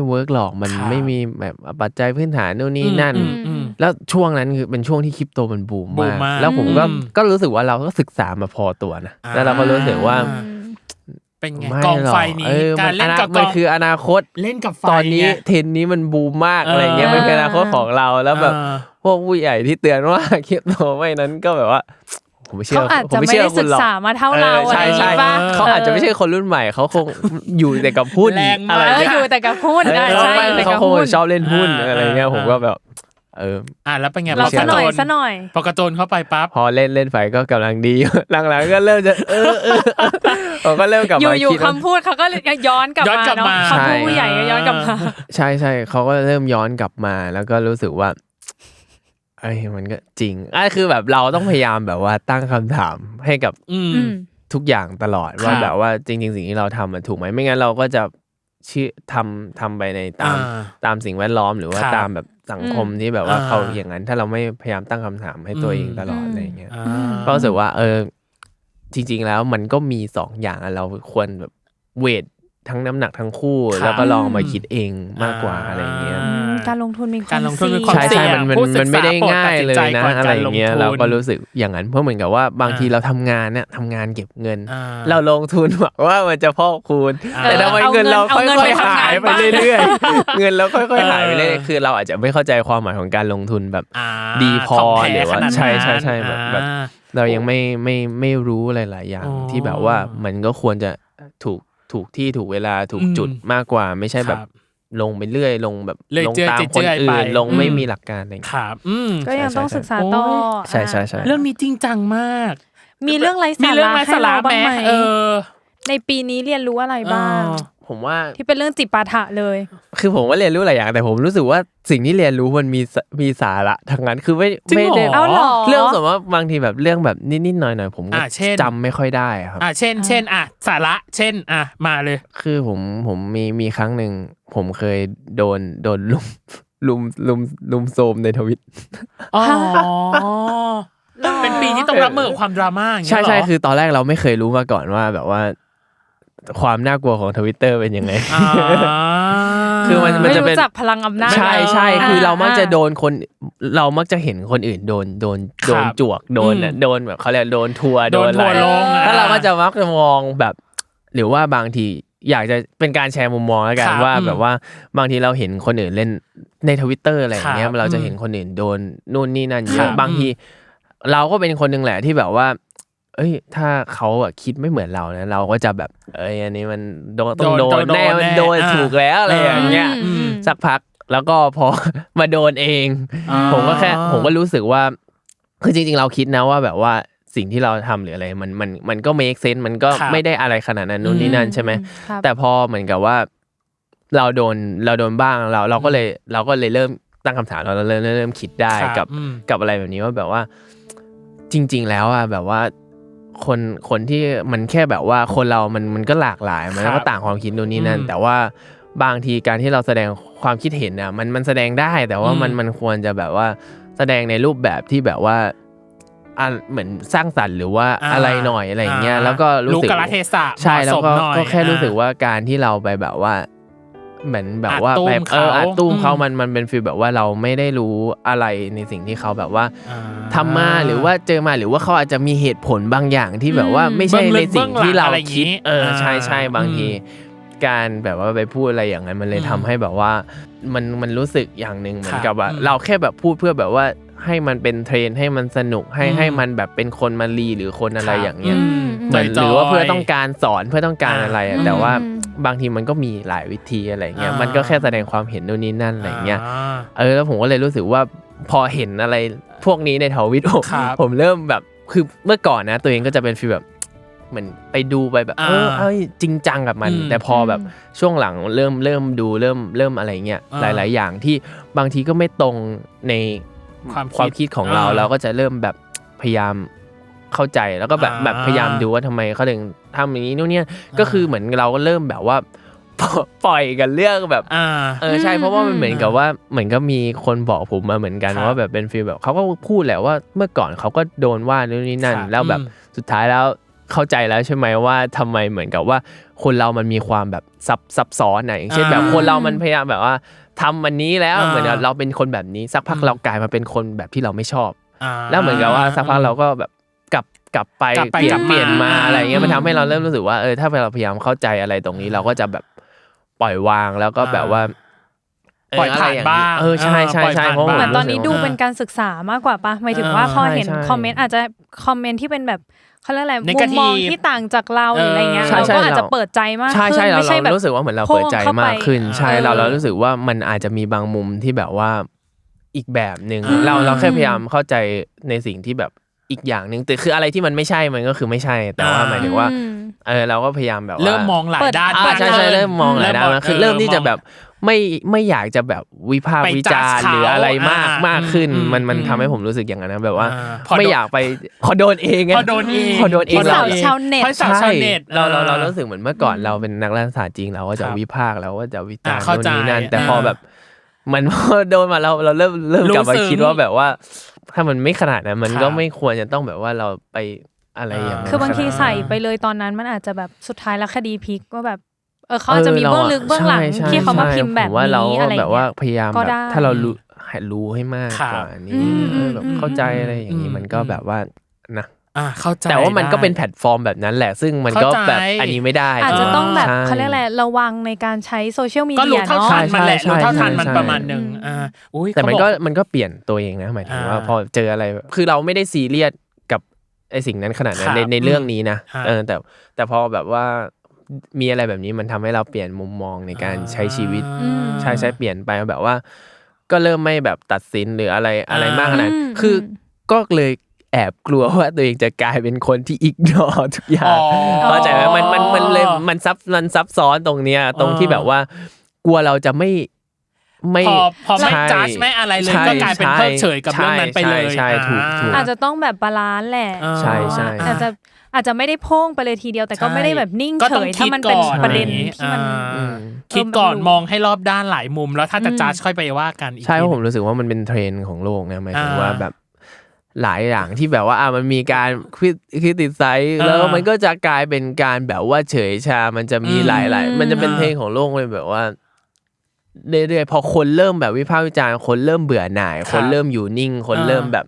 เวิร์กหรอกมันไม่มีแบบปัจจัยพื้นฐานโน่นนี่นั่นแล้วช่วงนั้นคือเป็นช่วงที่คริปโตมันบูมมากแล้วผมก็รู้สึกว่าเราก็ศึกษามาพอตัวนะแล้วเราก็รู้สึกว่าเป็นไงกองไฟนี้การเล่นกับมันคืออนาคตเล่นกับไฟตอนนี้เทรนนี้มันบูมมากอะไรเงี้ยมันคืออนาคตของเราแล้วแบบพวกผู้ใหญ่ที่เตือนว่าคริปโตไม่นั้นก็แบบว่าผมไม่เชื่อศึกษามาเท่าเราใช่ๆเขาอาจจะไม่ใช่คนรุ่นใหม่เขาคงอยู่แต่กับหุ้นอะไรอยู่แต่กับหุ้นใช่เขาคงชอบเล่นหุ้นอะไรเงี้ยผมก็แบบแล้วเป็นไงเราซะหน่อยพอกระโจนเข้าไปปั๊บพอเล่นไฟก็กำลังดีหลังๆก็เริ่มจะผมก็เริ่มกลับมาอยู่คำพูดเขาก็ย้อนกลับมาเนาะคำพูดผู้ใหญ่ก็ย้อนกลับมาใช่เขาก็เริ่มย้อนกลับมาแล้วก็รู้สึกว่ามันก็จริงคือแบบเราต้องพยายามแบบว่าตั้งคำถามให้กับทุกอย่างตลอดว่าแบบว่าจริงๆสิ่งที่เราทำมันถูกไหมไม่งั้นเราก็จะทำไปในตามสิ่งแวดล้อมหรือว่าตามแบบสังคมที่แบบว่าเขาอย่างนั้นถ้าเราไม่พยายามตั้งคำถามให้ตัวเองตลอดอะไรเงี้ยก็รู้สึกว่าจริงๆแล้วมันก็มี2อย่างเราควรแบบเวททั้งน้ำหนักทั้งคู่แล้วก็ลองมาคิดเองมากกว่าอะไรเงี้ยการลงทุนมีความใช่มันไม่ได้ง่ายเลยนะอะไรเงี้ยเราก็รู้สึกอย่างนั้นเพราะเหมือนกับว่าบางทีเราทำงานเก็บเงินเราลงทุนหวังว่ามันจะพอกพูนแต่ทำไมเงินเราค่อยๆหายไปเรื่อยๆเงินเราค่อยๆหายไปเรื่อยๆคือเราอาจจะไม่เข้าใจความหมายของการลงทุนแบบดีพอหรือว่าใช่แบบเรายังไม่รู้หลายๆอย่างที่แบบว่ามันก็ควรจะถูกที่ถูกเวลาถูกจุดมากกว่าไม่ใช่แบบลงไปเรื่อยลงแบบลงตามคนอื่นลงไม่มีหลักการอะไรครับก็ยังต้องศึกษาต่อใช่เรื่องนี้จริงจังมากมีเรื่องไร้สาระให้เราบ้างไหมในปีนี้เรียนรู้อะไรบ้างผมว่าที่เป็นเรื่องจิปาถะเลยคือผมว่าเรียนรู้หลายอย่างแต่ผมรู้สึกว่าสิ่งที่เรียนรู้มันมีสาระทั้งนั้นคือไม่ได้เรื่องสมมติว่าบางทีแบบเรื่องแบบนิดๆหน่อยๆผมก็จำไม่ค่อยได้ครับเช่นสาระเช่นมาเลยคือผมมีครั้งนึงผมเคยโดนลุมโซมในทวิตเป็นปีที่ต้องรับมือกับความดราม่าอย่างเงี้ยหรอใช่คือตอนแรกเราไม่เคยรู้มาก่อนว่าแบบว่าความน่ากลัวของ Twitter เป็นยังไงคือมันจะเป็นรู้จักพลังอำนาจใช่คือเรามักจะเห็นคนอื่นโดนจวกโดนแบบเขาเรียกโดนทัวร์โดนอะไรแล้วเราก็จะมักจะมองแบบหรือว่าบางทีอยากจะเป็นการแชร์มุมมองแล้วกันว่าแบบว่าบางทีเราเห็นคนอื่นเล่นใน Twitter อะไรอย่างเงี้ยเราจะเห็นคนอื่นโดนนู่นนี่นั่นเยอะบางทีเราก็เป็นคนนึงแหละที่แบบว่าถ้าเขาคิดไม่เหมือนเรานะเราก็จะแบบอันนี้มันต้องโดนแน่มันโดนถูกแล้วอะไรอย่างเงี้ยสักพักแล้วก็พอมาโดนเองผมก็รู้สึกว่าคือจริงๆเราคิดนะว่าแบบว่าสิ่งที่เราทำหรืออะไรมันก็ make sense มันก็ไม่ได้อะไรขนาดนั้นนู่นนี่นั่นใช่ไหมแต่พอเหมือนกับว่าเราโดนบ้างเราก็เลยเริ่ม ตั้งคำถามเราเริ่มคิดได้กับอะไรแบบนี้ว่าแบบว่าจริงๆแล้วอ่ะแบบว่าคนที่มันแค่แบบว่าคนเรามันก็หลากหลายมันก็ต่างความคิดโน่นนี่นั่นแต่ว่าบางทีการที่เราแสดงความคิดเห็นน่ะมันแสดงได้แต่ว่ามันควรจะแบบว่าแสดงในรูปแบบที่แบบว่าเหมือนสร้างสรรค์หรือว่าอะไรหน่อยอะไรอย่างเงี้ยแล้วก็รู้สึกกาลเทศะใช่แล้วก็แค่รู้สึกว่าการที่เราไปแบบว่าเหมือนแบบว่าแบบตุ้มเขามันเป็นฟีลแบบว่าเราไม่ได้รู้อะไรในสิ่งที่เขาแบบว่าทำมาหรือว่าเจอมาหรือว่าเขาอาจจะมีเหตุผลบางอย่างที่แบบว่าไม่ใช่ในสิ่งที่เราคิดใช่บางทีการแบบว่าไปพูดอะไรอย่างนั้นมันเลยทำให้แบบว่ามันรู้สึกอย่างนึงเหมือนกับว่าเราแค่แบบพูดเพื่อแบบว่าให้มันเป็นเทรนให้มันสนุกให้มันแบบเป็นคนมารีหรือคนอะไรอย่างเงี้ยเหมือนหรือว่าเพื่อต้องการสอนเพื่อต้องการอะไรแต่ว่าบางทีมันก็มีหลายวิธีอะไรเงี้ยมันก็แค่แสดงความเห็นนู่นนี่นั่นอะไรเงี้ยแล้วผมก็เลยรู้สึกว่าพอเห็นอะไรพวกนี้ในทวิตผมเริ่มแบบคือเมื่อก่อนนะตัวเองก็จะเป็นฟีลแบบเหมือนไปดูไปแบบจริงจังกับมันแต่พอแบบช่วงหลังเริ่มดูเริ่มอะไรเงี้ยหลายๆอย่างที่บางทีก็ไม่ตรงในความคิดของเราก็จะเริ่มแบบพยายามเข้าใจแล้วก็แบบพยายามดูว่าทำไมเขาถึงทำอย่างนี้นู่นเนี่ยก็คือเหมือนเราก็เริ่มแบบว่าปล่อยกันเรื่องแบบใช่เพราะว่ามันเหมือนกับว่าเหมือนก็มีคนบอกผมมาเหมือนกันว่าแบบเป็นฟีลแบบเขาก็พูดแหละว่าเมื่อก่อนเขาก็โดนว่านู่นนี่นั่นแล้วแบบสุดท้ายแล้วเข้าใจแล้วใช่ไหมว่าทำไมเหมือนกับว่าคนเรามันมีความแบบซับซ้อนนะอย่างเช่นแบบคนเรามันพยายามแบบว่าทำวันนี้แล้วเหมือนเราเป็นคนแบบนี้สักพักเรากลายมาเป็นคนแบบที่เราไม่ชอบแล้วเหมือนกับว่าสักพักเราก็แบบกลับไปเปลี่ยนมาอะไรเงี้ยมันทำให้เราเริ่มรู้สึกว่าถ้าเราพยายามเข้าใจอะไรตรงนี้เราก็จะแบบปล่อยวางแล้วก็แบบว่าปล่อยผ่านบ้างใช่เพราะเหมือนตอนนี้ดูเป็นการศึกษามากกว่าป่ะหมายถึงว่าพอเห็นคอมเมนต์อาจจะคอมเมนต์ที่เป็นแบบเขาเรียกอะไรมุมมองที่ต่างจากเราหรืออะไรเงี้ยเราก็อาจจะเปิดใจมากขึ้นไม่ใช่แบบรู้สึกว่าเหมือนเราเปิดใจมากขึ้นใช่เรารู้สึกว่ามันอาจจะมีบางมุมที่แบบว่าอีกแบบนึงเราแค่พยายามเข้าใจในสิ่งที่แบบอีกอย่างนึงแต่คืออะไรที่มันไม่ใช่มันก็คือไม่ใช่แต่ว่าหมายถึงว่าเราก็พยายามแบบว่าเริ่มมองหลายด้านใช่เริ่มมองหลายด้านคือเริ่มที่จะแบบไม่อยากจะแบบวิพากษ์วิจารณ์หรืออะไรมากขึ้นมันทำให้ผมรู้สึกอย่างนั้นนะแบบว่าไม่อยากไปพอโดนเองเราชาวเน็ตเรารู้สึกเหมือนเมื่อก่อนเราเป็นนักรัฐศาสตร์จริงเราก็จะวิพากษ์เราก็จะวิจารณ์โน่นนี่นั่นแต่พอแบบมันพอโดนมาเราเริ่มกลับมาคิดว่าแบบว่าถ้ามันไม่ขนาดนั้นมันก็ไม่ควรจะต้องแบบว่าเราไปอะไรอย่างนั้นคือบางทีใส่ไปเลยตอนนั้นมันอาจจะแบบสุดท้ายแล้วคดีพลิกว่าแบบเขาจะมีเบื้องลึกเบื้องหลังที่เขามาพิมพ์แบบนี้อะไรแบบว่าพยายามแบบถ้าเรารู้ให้มากกว่านี้แบบเข้าใจอะไรอย่างนี้มันก็แบบว่านะเข้าใจแต่ว่ามันก็เป็นแพลตฟอร์มแบบนั้นแหละซึ่งมันก็แบบอันนี้ไม่ได้อาจจะต้องแบบเขาเรียกอะไรระวังในการใช้โซเชียลมีเดียเนาะก็รู้เท่าทันมันแหละรู้เท่าทันมันประมาณนึงแต่มันก็เปลี่ยนตัวเองนะหมายถึงว่าพอเจออะไรคือเราไม่ได้ซีเรียสกับไอ้สิ่งนั้นขนาดนั้นในเรื่องนี้นะแต่พอแบบว่ามีอะไรแบบนี้มันทำให้เราเปลี่ยนมุมมองในการใช้ชีวิตใช่เปลี่ยนไปแบบว่าก็เริ่มไม่แบบตัดสินหรืออะไรมากขนาดคือก็เลยแอบกลัวว่าตัวเองจะกลายเป็นคนที่อิกนอร์ทุกอย่างเข้าใจไหมมันเลยมันซับซ้อนตรงเนี้ยตรงที่แบบว่ากลัวเราจะไม่พอไม่จัดไม่อะไรเลยก็กลายเป็นเพิกเฉยกับเรื่องนั้นไปเลยใช่ถูกอาจจะต้องแบบบาลานซ์แหละใช่อาจจะไม่ได้พุ่งไปเลยทีเดียวแต่ก็ไม่ได้แบบนิ่งเฉยถ้ามันเป็นประเด็นที่มันคิดก่อนมองให้รอบด้านหลายมุมแล้วถ้าจะจัดค่อยไปว่ากันอีกใช่เพราะผมรู้สึกว่ามันเป็นเทรนด์ของโลกนะหมายถึงว่าแบบหลายอย่างที่แบบว่ามันมีการคริติไซส์แล้วมันก็จะกลายเป็นการแบบว่าเฉยชามันจะมีหลายมันจะเป็นเทรนด์ของโลกเลยแบบว่าเรื่อยๆพอคนเริ่มแบบวิพากษ์วิจารณ์คนเริ่มเบื่อหน่ายคนเริ่มอยู่นิ่งคนเริ่มแบบ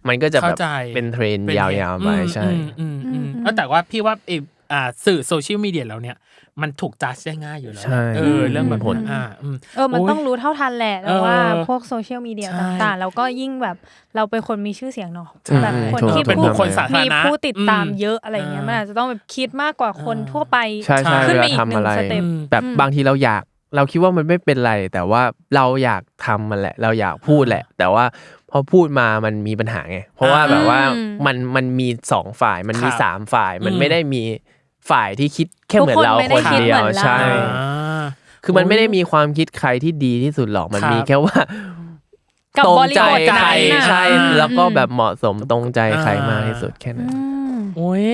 มันก็จะแบบเป็นเทรนด์ยาวๆไปใช่แต่ว่าพี่ว่าสื่อโซเชียลมีเดียแล้วเนี่ยมันถูกจัดได้ง่ายอยู่แล้วเรื่องแบบมันต้องรู้เท่าทันแหละแล้วว่าพวกโซเชียลมีเดียต่างๆแล้วก็ยิ่งแบบเราเป็นคนมีชื่อเสียงเนาะแบบคนที่เป็นบุคคลสาธารณะมีผู้ติดตามเยอะอะไรเงี้ยมันอาจจะต้องแบบคิดมากกว่าคนทั่วไปขึ้นไปอีก1สเต็ปแบบบางทีเราคิดว่ามันไม่เป็นไรแต่ว่าเราอยากทำมันแหละเราอยากพูดแหละแต่ว่าพอพูดมามันมีปัญหาไงเพราะว่าแบบว่ามันมี2ฝ่ายมันมี3ฝ่ายมันไม่ได้มีฝ่ายที่คิดแค่เหมือนเราคนเดียวใช่คือมันไม่ได้มีความคิดใครที่ดีที่สุดหรอกมันมีแค่ว่า กับบริบท ใคร นั้น ใช่แล้วก็แบบเหมาะสมตรงใจใครมากที่สุดแค่นั้น โอ้ย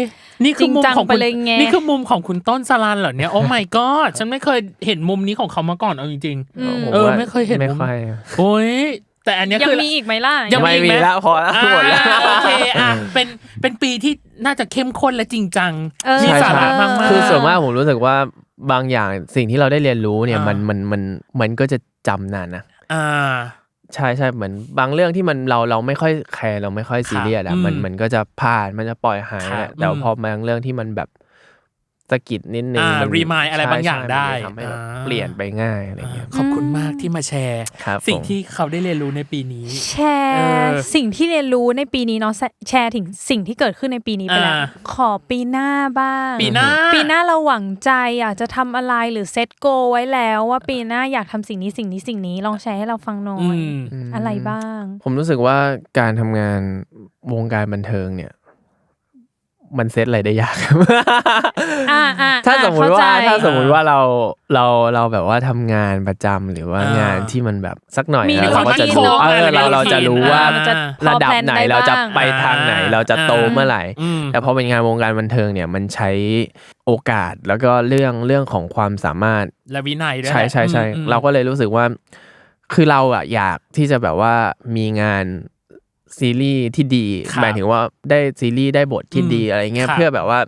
นี่คือมุมของ จริงจังไป คุณ เลยไง นี่คือมุมของคุณต้นสลันเหรอเนี่ยโอ้ my god ฉันไม่เคยเห็นมุมนี้ของเขามาก่อนเอาจริงๆไม่เคยเห็น ไม่ มุม ค่อย โอ้ยแต่อันเนี้ย ยัง คือ มีอีกไหมล่ะ ยัง ไม่มีแล้วพอแล้วหมดแล้ว โอเคเป็นปีที่น่าจะเข้มข้นและจริงจังมีสาระมากๆ คือส่วนมากผมรู้สึกว่าบางอย่างสิ่งที่เราได้เรียนรู้เนี่ยมันก็จะจำนานนะใช่ใช่เหมือนบางเรื่องที่มันเราไม่ค่อยแคร์เราไม่ค่อยซีเรียสอ่ะมันก็จะผ่านมันจะปล่อยหายแหละแต่พอบางเรื่องที่มันแบบสะกิดนิดนึงรีมายอะไรบางอย่างได้ทำให้แบบเปลี่ยนไปง่ายอะไรเงี้ยขอบคุณมากที่มาแชร์สิ่งที่เขาได้เรียนรู้ในปีนี้แชร์สิ่งที่เรียนรู้ในปีนี้เนาะแชร์ถึงสิ่งที่เกิดขึ้นในปีนี้ไปแล้วขอปีหน้าบ้างปีหน้าเราหวังใจอยากจะทำอะไรหรือเซตโกไว้แล้วว่าปีหน้าอยากทำสิ่งนี้ลองแชร์ให้เราฟังหน่อยอะไรบ้างผมรู้สึกว่าการทำงานวงการบันเทิงเนี่ยมันเซตอะไรได้ยากถ้าสมมุติว่าเราแบบว่าทำงานประจำหรือว่างานที่มันแบบสักหน่อยเราก็จะรู้เราจะรู้ว่าระดับไหนเราจะไปทางไหนเราจะโตเมื่อไหร่แต่พอเป็นงานวงการบันเทิงเนี่ยมันใช้โอกาสแล้วก็เรื่องของความสามารถและวินัยด้วยใช่เราก็เลยรู้สึกว่าคือเราอ่ะอยากที่จะแบบว่ามีงานซีรีส์ที่ดีหมายถึงว่าได้ซีรีส์ได้บทที่ดีอะไรเงี้ยเพื่อแบบว่า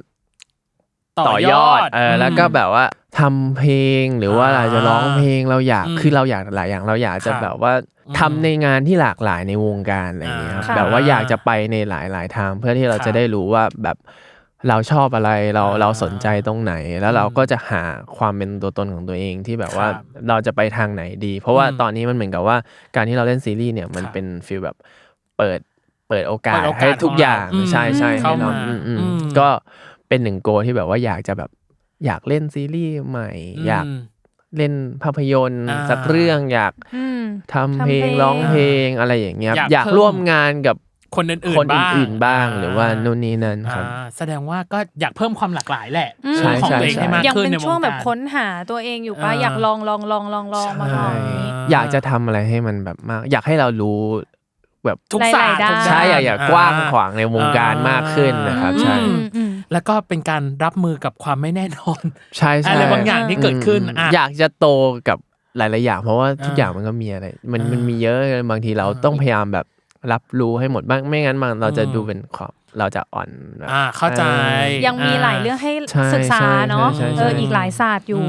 ต่อยอดแล้วก็แบบว่าทำเพลงหรือว่าเราจะร้องเพลงเราอยากคือเราอยากหลายอย่างเราอยากจะแบบว่าทำในงานที่หลากหลายในวงการอะไรเงี้ยแบบว่าอยากจะไปในหลายทางเพื่อที่เราจะได้รู้ว่าแบบเราชอบอะไรเราสนใจตรงไหนแล้วเราก็จะหาความเป็นตัวตนของตัวเองที่แบบว่าเราจะไปทางไหนดีเพราะว่าตอนนี้มันเหมือนกับว่าการที่เราเล่นซีรีส์เนี่ยมันเป็นฟีลแบบเปิดโอกาสให้ทุกอย่างใช่ให้เราก็เป็นหนึ่งโกที่แบบว่าอยากจะแบบอยากเล่นซีรีส์ใหม่อยากเล่นภาพยนตร์สักเรื่องอยากทำเพลงร้องเพลงอะไรอย่างเงี้ยอยากร่วมงานกับคนอื่นบ้างหรือว่านู่นนี่นั่นครับแสดงว่าก็อยากเพิ่มความหลากหลายแหละของตัวเองให้มากขึ้นในวงการยังเป็นช่วงแบบค้นหาตัวเองอยู่ป่ะอยากลองมาทำอยากจะทำอะไรให้มันแบบมากอยากให้เรารู้แบบทุกศาสตร์ใช่อยากกว้างขวางในวงการมากขึ้นนะครับใช่แล้วก็เป็นการรับมือกับความไม่แน่นอนใช่อะไรบางอย่างที่เกิดขึ้นอยากจะโตกับหลายๆอย่างเพราะว่าทุกอย่างมันก็มีอะไรมันมีเยอะบางทีเราต้องพยายามแบบรับรู้ให้หมดบ้างไม่งั้นเราจะดูเป็นความเราจะอ่อนเข้าใจยังมีหลายเรื่องให้ศึกษาเนาะอีกหลายศาสตร์อยู่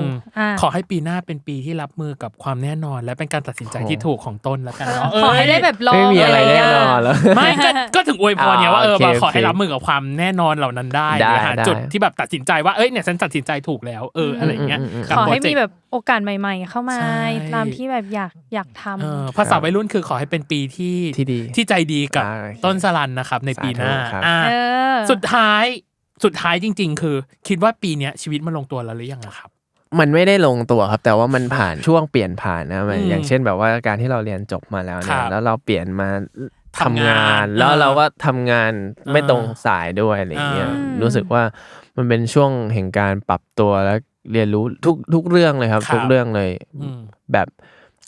ขอให้ปีหน้าเป็นปีที่รับมือกับความแน่นอนและเป็นการตัดสินใจที่ถูกของต้นแล้วกันเนาะขอให้ได้แบบลองไม่มีอะไรแน่นอนแล้วไม่ก็ถึงอวยพรเนี่ยว่าขอให้รับมือกับความแน่นอนเหล่านั้นได้หาจุดที่แบบตัดสินใจว่าเนี่ยฉันตัดสินใจถูกแล้วอะไรเงี้ยขอให้มีแบบโอกาสใหม่ๆเข้ามาตามที่แบบอยากทำภาษาวัยรุ่นคือขอให้เป็นปีที่ใจดีกับต้นสลันนะครับในปีหน้าสุดท้ายจริงๆคือคิดว่าปีนี้ชีวิตมันลงตัวแล้วหรือยังครับมันไม่ได้ลงตัวครับแต่ว่ามันผ่านช่วงเปลี่ยนผ่านนะอย่างเช่นแบบว่าการที่เราเรียนจบมาแล้วเนี่ยแล้วเราเปลี่ยนมาทำงานแล้วเราก็ทำงานไม่ตรงสายด้วยอะไรเงี้ยรู้สึกว่ามันเป็นช่วงแห่งการปรับตัวและเรียนรู้ทุกเรื่องเลยครับทุกเรื่องเลยแบบ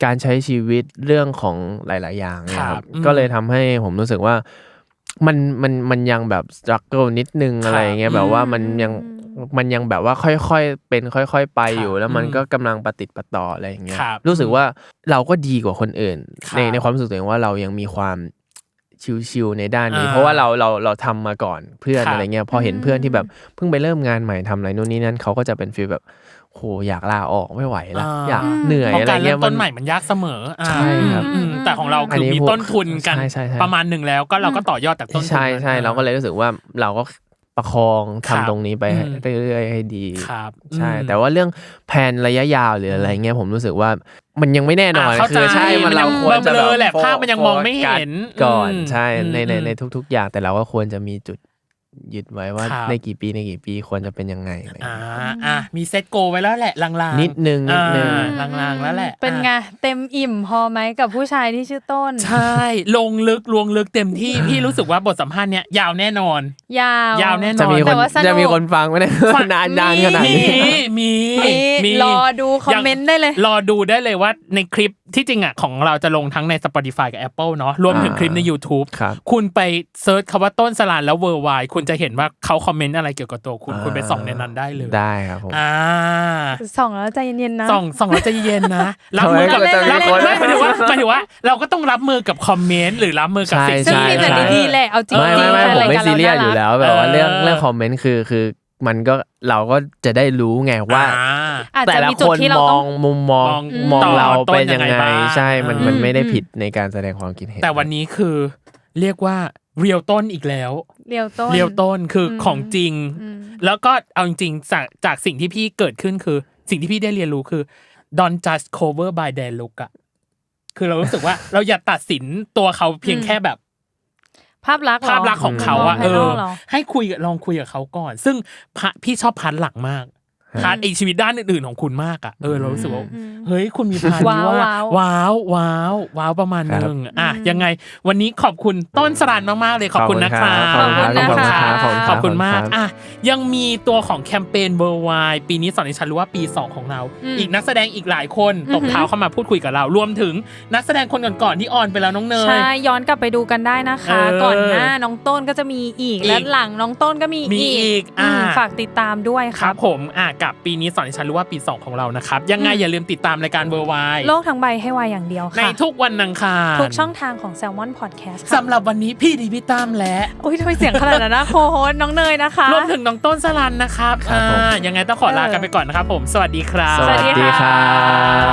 การใช้ชีวิตเรื่องของหลายๆอย่างนะครับก็เลยทำให้ผมรู้สึกว่ามันยังแบบสตรักเกิลนิดนึงอะไรเงี้ยแบบว่ามันยังแบบว่าค่อยๆเป็นค่อยๆไปอยู่แล้วมันก็กำลังปฏิติดประต่ออะไรอย่างเงี้ยรู้สึกว่าเราก็ดีกว่าคนอื่นในความรู้สึกตัวเองว่าเรายังมีความชิวๆในด้านนี้เพราะว่าเราทำมาก่อนเพื่อนอะไรเงี้ยพอเห็นเพื่อนที่แบบเพิ่งไปเริ่มงานใหม่ทำอะไรนู่นนี่นั่นเขาก็จะเป็นฟีลแบบโหอยากลาออกไม่ไหวแล้วอยากเหนื่อยอะไรเงี้ยต้นใหม่มันยากเสมอใช่ครับแต่ของเราคือมีต้นทุนกันประมาณนึงแล้วก็เราก็ต่อยอดจากต้นทุนใช่เราก็เลยรู้สึกว่าเราก็ประคองทำตรงนี้ไปเรื่อยๆให้ดีใช่แต่ว่าเรื่องแผนระยะยาวหรืออะไรเงี้ยผมรู้สึกว่ามันยังไม่แน่นอนคือใช่มันเราควรจะแบบแหละภาพมันยังมองไม่เห็นก่อนใช่ในทุกๆอย่างแต่เราก็ควรจะมีจุดยึดไว้ว่าในกี่ปีควรจะเป็นยังไงมีเซตโกไว้แล้วแหละลางๆนิดนึงลางๆแล้วแหละเป็นไงเต็มอิ่มพอไหมกับผู้ชายที่ชื่อต้นใช่ลงลึกเต็มที่พี่รู้สึกว่าบทสัมภาษณ์เนี้ยยาวแน่นอนยาวแน่นอนแต่ว่าจะมีคนฟังไหมเนี่ยนานขนาดนี้ รอดูคอมเมนต์ได้เลยรอดูได้เลยว่าในคลิปที่จริงอ่ะของเราจะลงทั้งใน Spotify กับ Apple เนาะรวมถึงคลิปใน YouTube คุณไปเซิร์ชคำว่าต้นสลานแล้ว Worldwide คุณจะเห็นว่าเขาคอมเมนต์อะไรเกี่ยวกับตัวคุณไปส่องในนั้นได้เลยได้ครับผมส่องแล้วใจเย็นๆนะส่องแล้วใจเย็นนะรับมือกับหมายถึงว่าเราก็ต้องรับมือกับคอมเมนต์หรือรับมือกับสิ่งซึ่งมีแต่ดีๆแหละเอาจริงๆผมไม่ซีเรียสอยู่แล้วแบบว่าเรื่องคอมเมนต์คือมันก็เราก็จะได้รู้ไงว่าแต่ละคนมองมุมมองเราเป็นยังไงใช่มันไม่ได้ผิดในการแสดงความคิดเห็นแต่วันนี้คือเรียกว่าเรียวต้นอีกแล้วเรียวต้นคือของจริงแล้วก็เอาจริงๆจากสิ่งที่พี่เกิดขึ้นคือสิ่งที่พี่ได้เรียนรู้คือ don't judge cover by their look อะคือเรารู้สึกว่าเราอย่าตัดสินตัวเขาเพียงแค่แบบภาพลักษณ์ของเขาอะให้ลองคุยกับเขาก่อนซึ่งพี่ชอบพาร์ทหลังมากพาร์ทชีวิตด้านอื่นๆของคุณมากอะเรารู้สึกว่าเฮ้ยคุณมีพาร์ทนี้ว่าว้าวประมาณนึงอ่ะยังไงวันนี้ขอบคุณต้นสรานมากๆเลยขอบคุณนะคะขอบคุณมากอ่ะยังมีตัวของแคมเปญ Worldwide ปีนี้สอนให้ฉันรู้ว่าปี2ของเราอีกนักแสดงอีกหลายคนตบเท้าเข้ามาพูดคุยกับเรารวมถึงนักแสดงคนก่อนๆที่ออนไปแล้วน้องเนยใช่ย้อนกลับไปดูกันได้นะคะก่อนหน้าน้องต้นก็จะมีอีกและหลังน้องต้นก็มีอีกฝากติดตามด้วยครับผมกับปีนี้สอนให้ฉันรู้ว่าปี2ของเรานะครับยังไงอย่าลืมติดตามรายการ Worldwide โลกทั้งใบให้วายอย่างเดียวค่ะในทุกวันอังคารทุกช่องทางของ Salmon Podcast ค่ะสำหรับวันนี้พี่ดีพี่ตั้มและโอ้ยทำไมเสียงขนาดนั้นนะโคโฮสน้องเนยนะคะรวมถึงน้องต้นสลันนะครับยังไงต้องขอลากันไปก่อนนะครับผมสวัสดีครับสวัสดีครับ